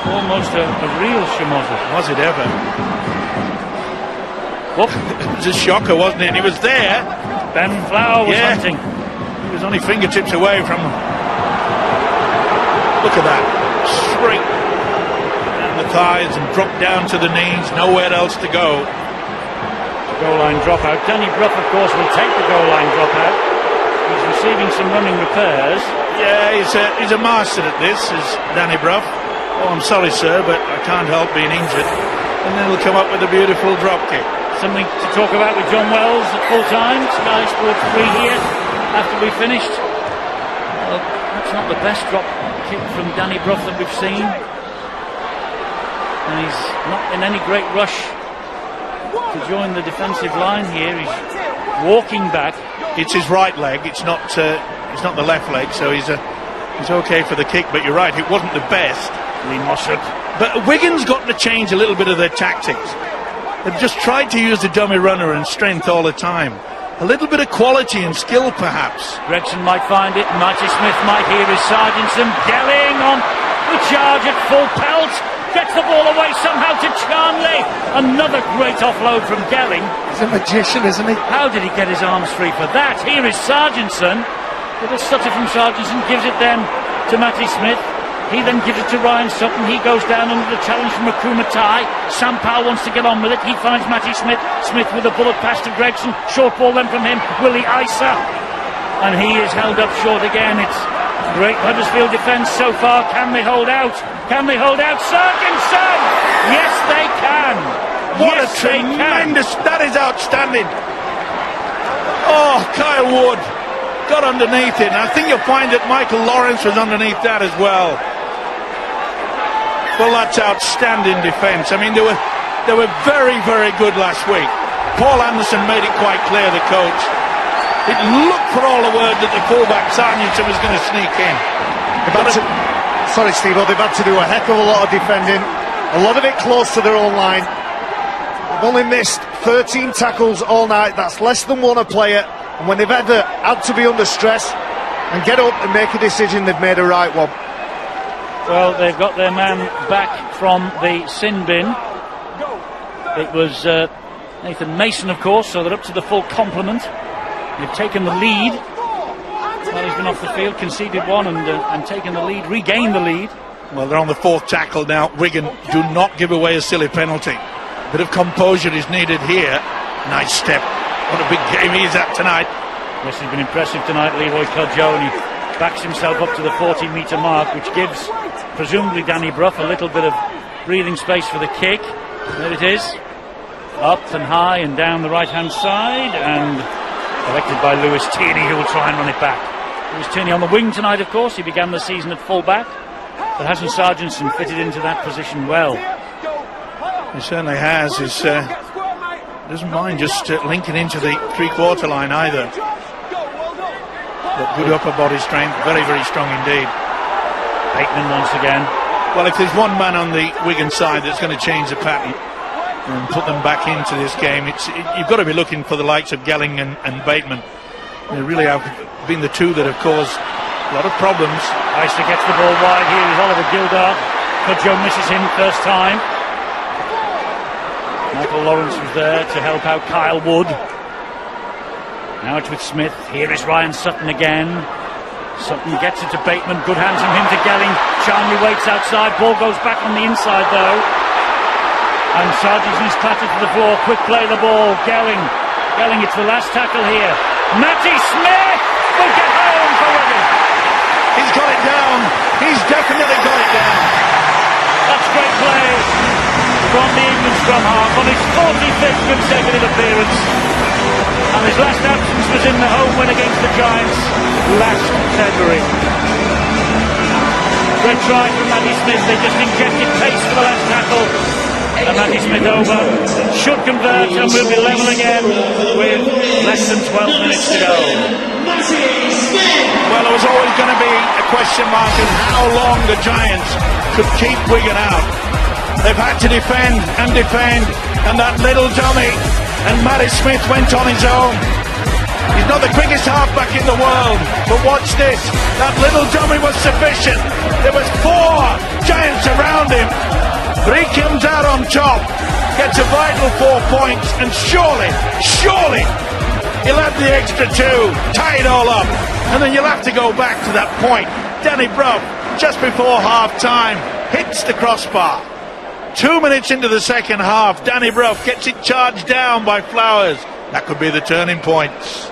Almost a real schmozzle. Was it ever? Whoop. It was a shocker, wasn't it? He was there. Ben Flower was hunting. He was only fingertips away from... Look at that. Straight down the thighs and drop down to the knees. Nowhere else to go. Goal line dropout. Danny Brough, of course, will take the goal line dropout. He's receiving some running repairs. Yeah, he's a master at this, is Danny Brough. Oh, I'm sorry, sir, but I can't help being injured. And then he'll come up with a beautiful drop kick. Something to talk about with John Wells at full time. Sky Sports 3 here after we finished. Well, that's not the best drop kick from Danny Brough that we've seen. And he's not in any great rush to join the defensive line here. He's walking back. It's his right leg. It's not the left leg. So he's okay for the kick. But you're right. It wasn't the best. Lee Mossop. But Wigan's got to change a little bit of their tactics. They've just tried to use the dummy runner and strength all the time. A little bit of quality and skill, perhaps. Gregson might find it. Marty Smith might hear his Sargentson. Gelling on the charge at full pelt. Gets the ball away somehow to Charnley. Another great offload from Gelling. He's a magician, isn't he? How did he get his arms free for that? Here is Sargentson. Little stutter from Sargentson, gives it then to Matty Smith. He then gives it to Ryan Sutton. He goes down under the challenge from Akuma Tai. Sam Powell wants to get on with it. He finds Matty Smith. Smith with a bullet pass to Gregson. Short ball then from him. Willie Isa. And he is held up short again. It's great Huddersfield defence so far. Can they hold out? Can they hold out? Sargentson! Yes, they can. What yes, a tremendous... That is outstanding. Oh, Kyle Wood got underneath it. And I think you'll find that Michael Lawrence was underneath that as well. Well, that's outstanding defence. I mean, they were very, very good last week. Paul Anderson made it quite clear, the coach. It looked for all the word that the fullback Sargentson was going to sneak in. Sorry, Steve, they've had to do a heck of a lot of defending. A lot of it close to their own line. They've only missed 13 tackles all night. That's less than one a player. And when they've had to be under stress and get up and make a decision, they've made a right one. Well, they've got their man back from the sin bin. It was Nathan Mason, of course, so they're up to the full complement. They've taken the lead. Well, he's been off the field, conceded one and taken the lead, regained the lead. Well, they're on the fourth tackle now. Wigan do not give away a silly penalty. A bit of composure is needed here. Nice step. What a big game he is at tonight. Yes, he's been impressive tonight, Leroy Cudjoe, and he backs himself up to the 40-metre mark, which gives, presumably, Danny Brough a little bit of breathing space for the kick. There it is. Up and high and down the right-hand side, and collected by Lewis Tierney, who will try and run it back. Lewis Tierney on the wing tonight, of course. He began the season at full-back, but hasn't Sargentson fitted into that position well? He certainly has. He doesn't mind just linking into the three-quarter line either. But good upper body strength, very, very strong indeed. Bateman once again. Well, if there's one man on the Wigan side that's going to change the pattern and put them back into this game, you've got to be looking for the likes of Gelling and Bateman. They really have been the two that have caused a lot of problems. Heister gets the ball wide. Here is Oliver Gildart. Cudjoe misses him first time. Michael Lawrence was there to help out Kyle Wood. Now it's with Smith. Here is Ryan Sutton again. Sutton gets it to Bateman. Good hands from him to Gelling. Charnley waits outside. Ball goes back on the inside though. And Sargentson is clattered to the floor. Quick play the ball. Gelling, it's the last tackle here. Matty Smith will get home for Wigan. He's got it down. He's definitely got it down. That's great play from the England scrum half on his 45th consecutive appearance. And his last absence was in the home win against the Giants last February. Great try from Matty Smith. They just injected pace for the last tackle. And Matty Smith over. Should convert and will be level again with less than 12 minutes to go. Well, there was always going to be a question mark as how long the Giants could keep Wigan out. They've had to defend, and that little dummy, and Matty Smith went on his own. He's not the quickest halfback in the world, but watch this. That little dummy was sufficient. There was 4 giants around him, but he comes out on top, gets a vital 4 points, and surely he'll have the extra 2, tie it all up, and then you'll have to go back to that point. Danny Brough, just before half-time, hits the crossbar. 2 minutes into the second half, Danny Brough gets it charged down by Flowers. That could be the turning points.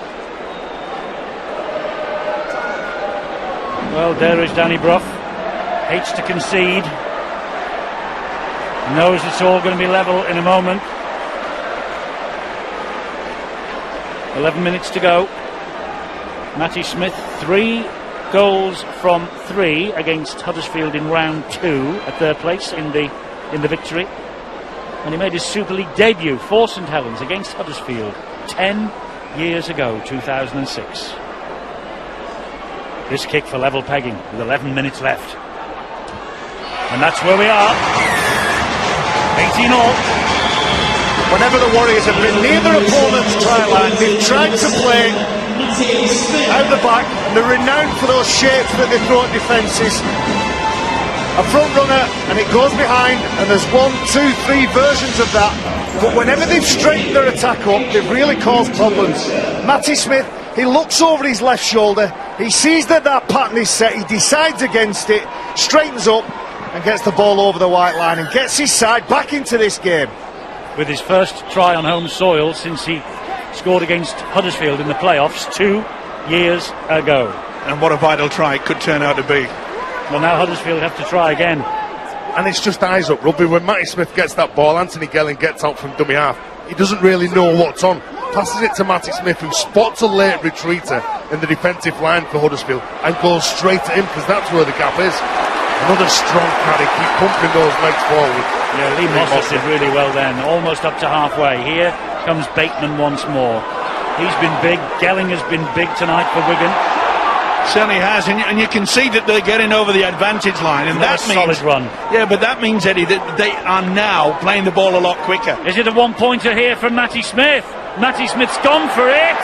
Well, there is Danny Brough. Hates to concede. Knows it's all going to be level in a moment. 11 minutes to go. Matty Smith, 3 goals from 3 against Huddersfield in round 2 at their place in the victory. And he made his Super League debut for St Helens against Huddersfield 10 years ago, 2006. This kick for level pegging with 11 minutes left. And that's where we are. 18 all. Whenever the Warriors have been near their opponent's try line, they've tried to play out the back, and they're renowned for those shapes that they throw at defences. A front runner, and it goes behind, and there's 1, 2, 3 versions of that. But whenever they've straightened their attack up, they've really caused problems. Matty Smith, he looks over his left shoulder, he sees that pattern is set, he decides against it, straightens up, and gets the ball over the white line, and gets his side back into this game. With his first try on home soil since he scored against Huddersfield in the playoffs 2 years ago. And what a vital try it could turn out to be. Well, now Huddersfield have to try again. And it's just eyes up rugby. When Matty Smith gets that ball, Anthony Gelling gets out from dummy half. He doesn't really know what's on. Passes it to Matty Smith, who spots a late retreater in the defensive line for Huddersfield and goes straight to him, because that's where the gap is. Another strong carry, keep pumping those legs forward. Yeah, Lee Mossop did really well then, almost up to halfway. Here comes Bateman once more. He's been big. Gelling has been big tonight for Wigan. Certainly has, and you can see that they're getting over the advantage line, and that means solid run. Yeah, but that means, Eddie, that they are now playing the ball a lot quicker. Is it a 1-pointer here from Matty Smith? Matty Smith's gone for it.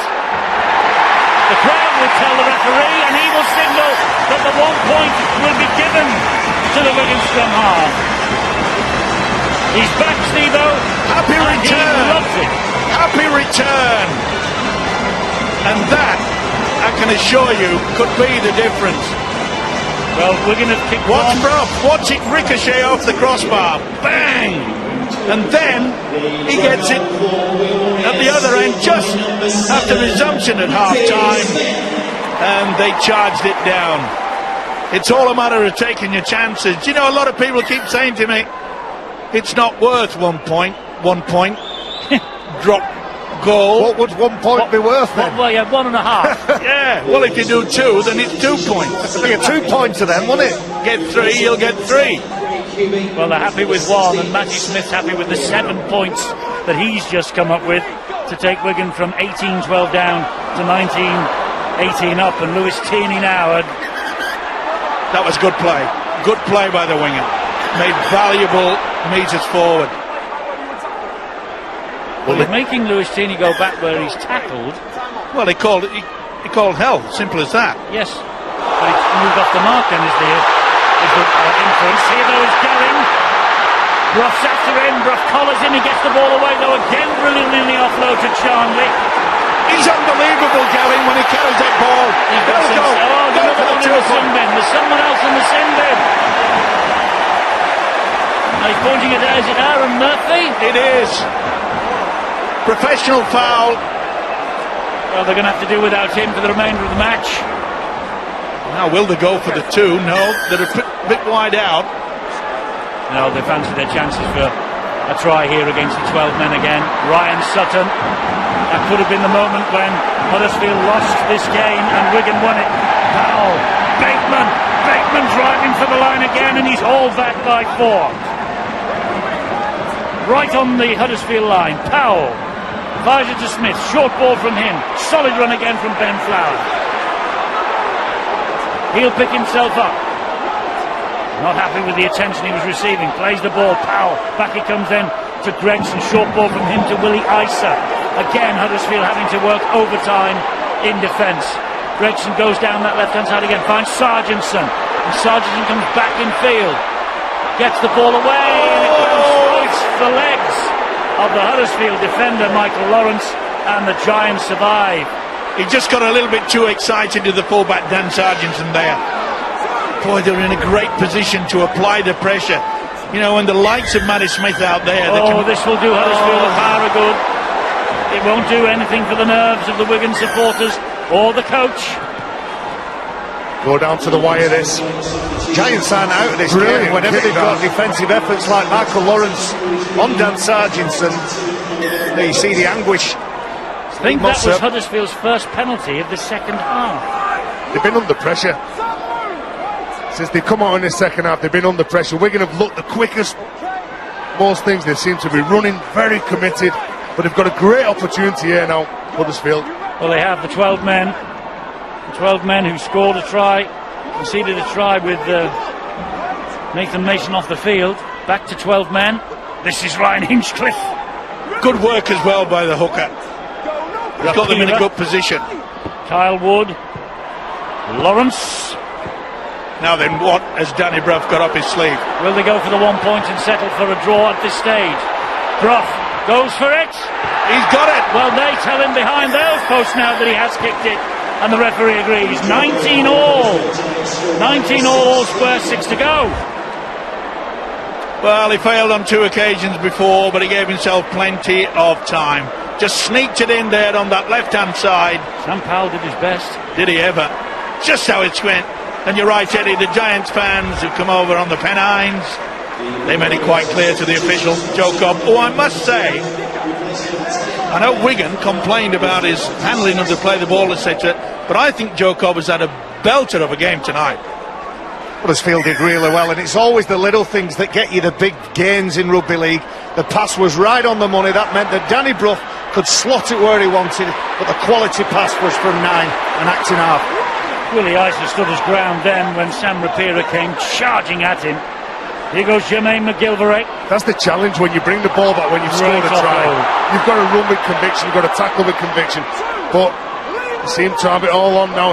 The crowd will tell the referee, and he will signal that the 1 point will be given to the Wigan scrum half. He's back, Steve-O. Happy return. He loves it. Happy return. And that, I can assure you, could be the difference. Well, Wigan have kicked Watch on. Brough, watch it ricochet off the crossbar. Bang! And then he gets it at the other end just after resumption at half-time, and they charged it down. It's all a matter of taking your chances. You know, a lot of people keep saying to me, it's not worth 1 point. Drop goal. What would 1 point be worth then? Well, yeah, 1.5. Yeah, well, if you do 2, then it's 2 points. It'd be a 2-pointer then, wouldn't it? Get 3, you'll get 3. Well, they're happy with 1, and Matty Smith's happy with the 7 points that he's just come up with to take Wigan from 18-12 down to 19-18 up. And Lewis Tierney now. That was good play. Good play by the winger. Made valuable meters forward. Well, he's making Lewis Tierney go back where he's tackled. Well, he called hell. Simple as that. Yes, but he's moved off the mark then, is the inference. Here though is Gelling. Brough's after him. Brough collars him. He gets the ball away though again. Brilliantly in the offload to Charnley. He's unbelievable, Gelling, when he carries that ball. Go. Go for the 2 sin bin. There's someone else in the sin bin. Now he's pointing it out. Is it Aaron Murphy? It is. Professional foul. Well, they're going to have to do without him for the remainder of the match. Now, will they go for the 2? No, they're a bit wide out. No, they fancy their chances for a try here against the 12 men again. Ryan Sutton. That could have been the moment when Huddersfield lost this game and Wigan won it. Powell. Bateman driving for the line again, and he's hauled back by 4. Right on the Huddersfield line. Powell. Fires it to Smith. Short ball from him. Solid run again from Ben Flower. He'll pick himself up. Not happy with the attention he was receiving. Plays the ball. Powell. Back he comes then to Gregson. Short ball from him to Willie Isa. Again, Huddersfield having to work overtime in defence. Gregson goes down that left-hand side again, finds Sargentson, and Sargentson comes back in field, gets the ball away, and it goes off the legs of the Huddersfield defender Michael Lawrence, and the Giants survive. He just got a little bit too excited to the fullback Dan Sargentson there. Boy, they're in a great position to apply the pressure. You know, when the likes of Matty Smith out there... this will do Huddersfield a power of good. It won't do anything for the nerves of the Wigan supporters or the coach. Go down to the wire, this. Giants aren't out of this game. Whenever they've got defensive efforts like Michael Lawrence on Dan Sargentson, you see the anguish. I think that was Huddersfield's first penalty of the second half. They've been under pressure. Since they've come out in the second half, they've been under pressure. Wigan have looked the quickest. Most things they seem to be running, very committed. But they've got a great opportunity here now, Huddersfield. Well, they have the 12 men. The 12 men who scored a try, conceded a try with Nathan Mason off the field. Back to 12 men. This is Ryan Hinchcliffe. Good work as well by the hooker. He's got them in a good position. Kyle Wood. Lawrence. Now then, what has Danny Brough got up his sleeve? Will they go for the 1 point and settle for a draw at this stage? Brough goes for it. He's got it. Well, they tell him behind those posts now that he has kicked it, and the referee agrees. 19 all. 19 all square, 6 to go. Well, he failed on 2 occasions before, but he gave himself plenty of time. Just sneaked it in there on that left-hand side. Sam Powell did his best. Did he ever? Just how it went. And you're right, Eddie, the Giants fans who've come over on the Pennines, they made it quite clear to the official, Joe Cobb. Oh, I must say, I know Wigan complained about his handling of the play, the ball, etc., but I think Joe Cobb has had a belter of a game tonight. Huddersfield did really well, and it's always the little things that get you the big gains in rugby league. The pass was right on the money. That meant that Danny Brough could slot it where he wanted, but the quality pass was from 9 and acting half. Willie Iser stood his ground then when Sam Rapira came charging at him. Here goes Jermaine McGilvray. That's the challenge when you bring the ball back, when you've scored a try. You've got to run with conviction, you've got to tackle with conviction. But you seem to have it all on now,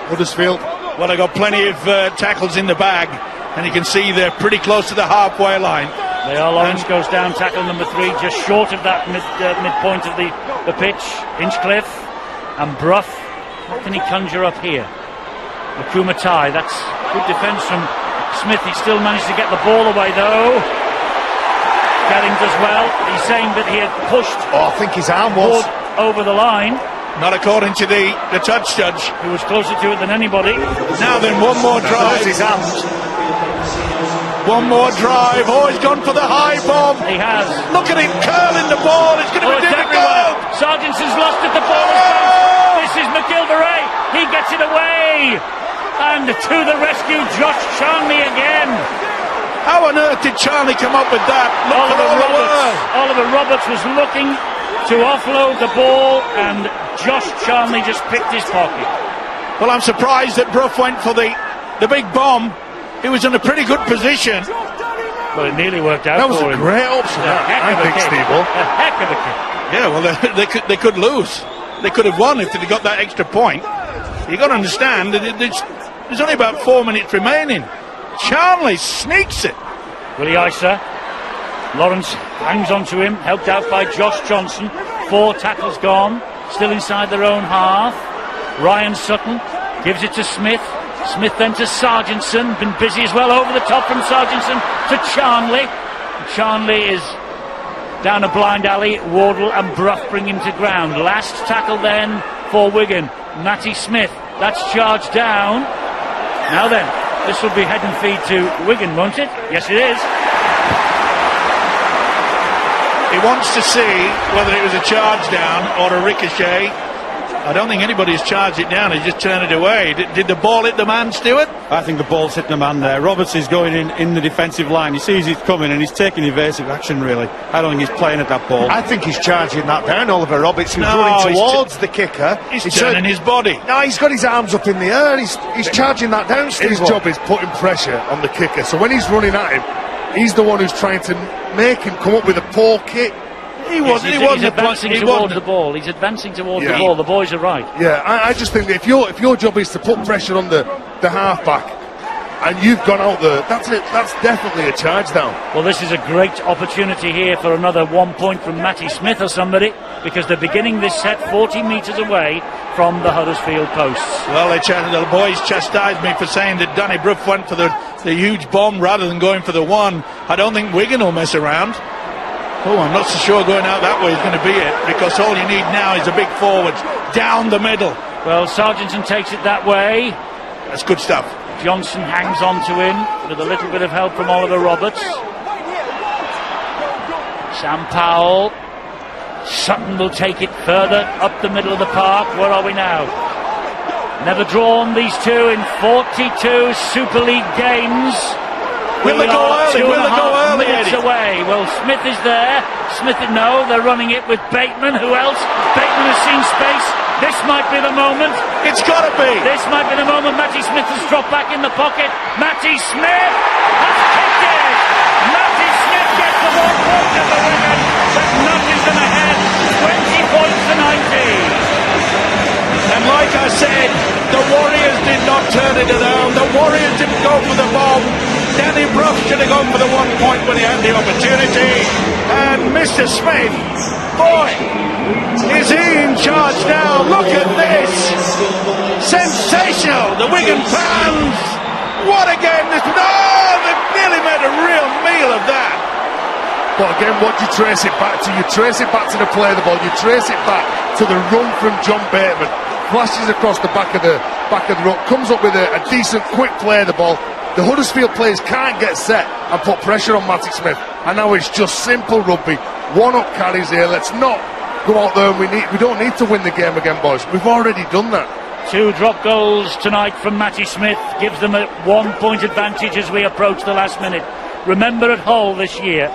Huddersfield. Well, they've got plenty of tackles in the bag, and you can see they're pretty close to the halfway line. They are. Lawrence goes down, tackle number 3, just short of that midpoint of the pitch. Hinchcliffe and Brough. What can he conjure up here? Makumatai, that's good defence from Smith. He still managed to get the ball away though. Getting does well. He's saying that he had pushed. I think his arm was over the line. Not according to the touch judge, who was closer to it than anybody. Now then, one more drive. His hands. One more drive. Oh, he's gone for the high bomb. He has. Look at him curling the ball. It's going to be difficult. Sargentson's lost it. The ball is bounced. This is McGilvray. He gets it away. And to the rescue, Josh Charnley again. How on earth did Charnley come up with that? Oliver Roberts was looking to offload the ball, and Josh Charnley just picked his pocket. Well, I'm surprised that Brough went for the big bomb. He was in a pretty good position. Well, it nearly worked out for him. That was a great option, I think, Steve. A heck of a kick. Yeah, well, they could lose. They could have won if they'd got that extra point. You've got to understand that there's only about 4 minutes remaining. Charnley sneaks it. Willie Iser. Lawrence hangs on to him, helped out by Josh Johnson. 4 tackles gone, still inside their own half. Ryan Sutton gives it to Smith. Smith then to Sargentson, been busy as well, over the top from Sargentson to Charnley. Charnley is down a blind alley. Wardle and Brough bring him to ground. Last tackle then for Wigan. Matty Smith, that's charged down. Now then, this will be head and feed to Wigan, won't it? Yes, it is. He wants to see whether it was a charge down or a ricochet. I don't think anybody's charged it down. He just turned it away. Did the ball hit the man, Stuart? I think the ball's hit the man there. Roberts is going in the defensive line. He sees he's coming and he's taking evasive action, really. I don't think he's playing at that ball. I think he's charging that down, Oliver Roberts, who's running towards the kicker. He's turning his body. No, he's got his arms up in the air. He's charging that down, Steve. His job is putting pressure on the kicker. So when he's running at him, he's the one who's trying to make him come up with a poor kick. He wasn't. He's He wasn't advancing he towards wasn't. the ball. He's advancing towards Yeah. the ball. The boys are right. Yeah, I just think that if your job is to put pressure on the half-back and you've gone out there, that's it. That's definitely a charge down. Well, this is a great opportunity here for another 1 point from Matty Smith or somebody, because they're beginning this set 40 metres away from the Huddersfield posts. Well, the boys chastised me for saying that Donnybrook went for the huge bomb rather than going for the one. I don't think Wigan will mess around. Oh, I'm not so sure going out that way is going to be it, because all you need now is a big forwards down the middle. Well, Sargentson takes it that way. That's good stuff. Johnson hangs on to him with a little bit of help from Oliver Roberts. Sam Powell. Sutton will take it further up the middle of the park. Where are we now? Never drawn, these two, in 42 Super League games. Will they go early? Will they go early, Minutes Eddie? away. Well, Smith is there. No, they're running it with Bateman. Who else? Bateman has seen space. This might be the moment. It's got to be. This might be the moment. Matty Smith has dropped back in the pocket. Matty Smith has kicked it. Matty Smith gets the 1 point of the Wigan, but nothing's them ahead. 20 points to 19. And like I said, the Warriors did not turn it around. The Warriors didn't go for the bomb. Danny Brough should have gone for the 1 point when he had the opportunity. And Mr. Smith, boy, is he in charge now? Look at this. Sensational. The Wigan fans. What a game this was. Oh, they've nearly made a real meal of that. But again, what do you trace it back to? You trace it back to the play of the ball. You trace it back to the run from John Bateman. Flashes across the back of the ruck. Comes up with a decent, quick play of the ball. The Huddersfield players can't get set and put pressure on Matty Smith. And now it's just simple rugby. 1-up carries here. Let's not go out there and we don't need to win the game again, boys. We've already done that. 2 drop goals tonight from Matty Smith gives them a 1 point advantage as we approach the last minute. Remember at Hull this year,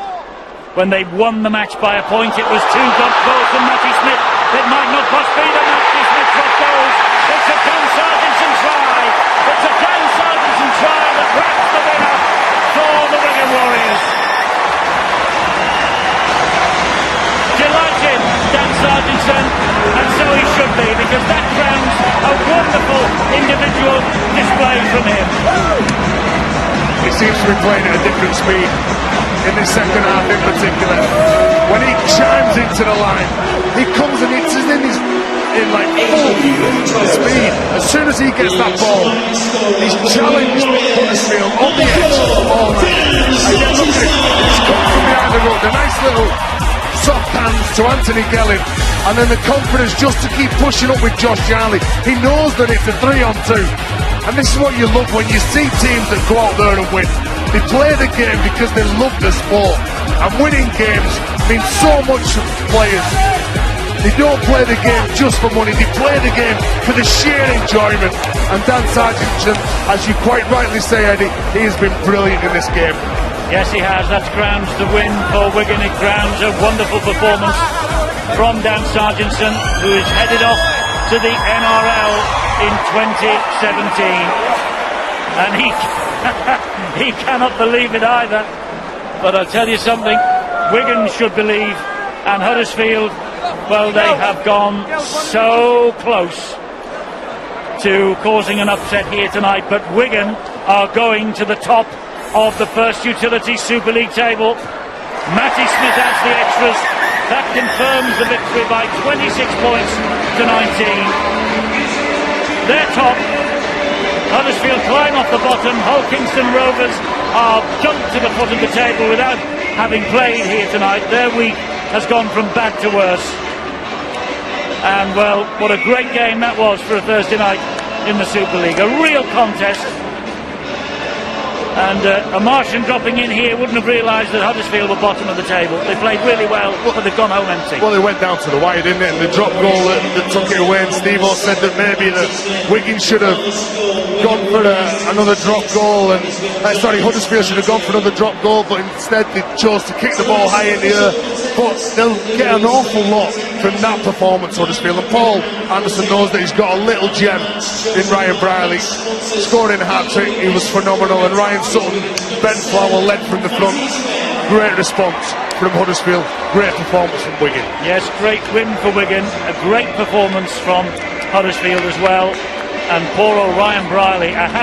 when they won the match by a point, it was 2 drop goals from Matty Smith. It might not just be the Matty Smith drop goals. It's a Dan Sargentson try. It's a Dan Sargentson try that wraps the winner for the Wigan Warriors. Delighted, Dan Sargentson, and so he should be, because that crowns a wonderful individual display from him. He seems to be playing at a different speed in this second half in particular. When he chimes into the line, he comes and it's in like full speed. As soon as he gets that ball, he's challenged Huddersfield on the edge all night. And yet look at it, he's come from behind the ruck, a nice little soft hands to Anthony Gelling, and then the confidence just to keep pushing up with Josh Jarley. He knows that it's a 3-on-2, and this is what you love when you see teams that go out there and win. They play the game because they love the sport, and winning games means so much to players. They don't play the game just for money, they play the game for the sheer enjoyment. And Dan Sargentson, as you quite rightly say, Eddie, he has been brilliant in this game. Yes, he has. That grounds the win for Wigan. It grounds a wonderful performance from Dan Sargentson, who is headed off to the NRL in 2017. And he cannot believe it either. But I'll tell you something, Wigan should believe, and Huddersfield, well, they have gone so close to causing an upset here tonight. But Wigan are going to the top of the first utility Super League table. Matty Smith adds the extras. That confirms the victory by 26 points to 19. They're top. Huddersfield climb off the bottom. Hull Kingston Rovers are jumped to the foot of the table without having played here tonight. Their week has gone from bad to worse. And well, what a great game that was for a Thursday night in the Super League. A real contest. And a Martian dropping in here wouldn't have realised that Huddersfield were bottom of the table. They played really well, but they've gone home empty. Well, they went down to the wire, didn't it? And the drop goal that took it away. And Steve-O said that maybe that Wigan should have gone for another drop goal. And Huddersfield should have gone for another drop goal, but instead they chose to kick the ball high in the air. But they'll get an awful lot from that performance, Huddersfield. And Paul Anderson knows that he's got a little gem in Ryan Brierley. Scoring a hat-trick, he was phenomenal. And Ryan Sutton, Ben Flower led from the front. great response from Huddersfield, great performance from Wigan. Yes, great win for Wigan, a great performance from Huddersfield as well, and poor old Ryan Briley, a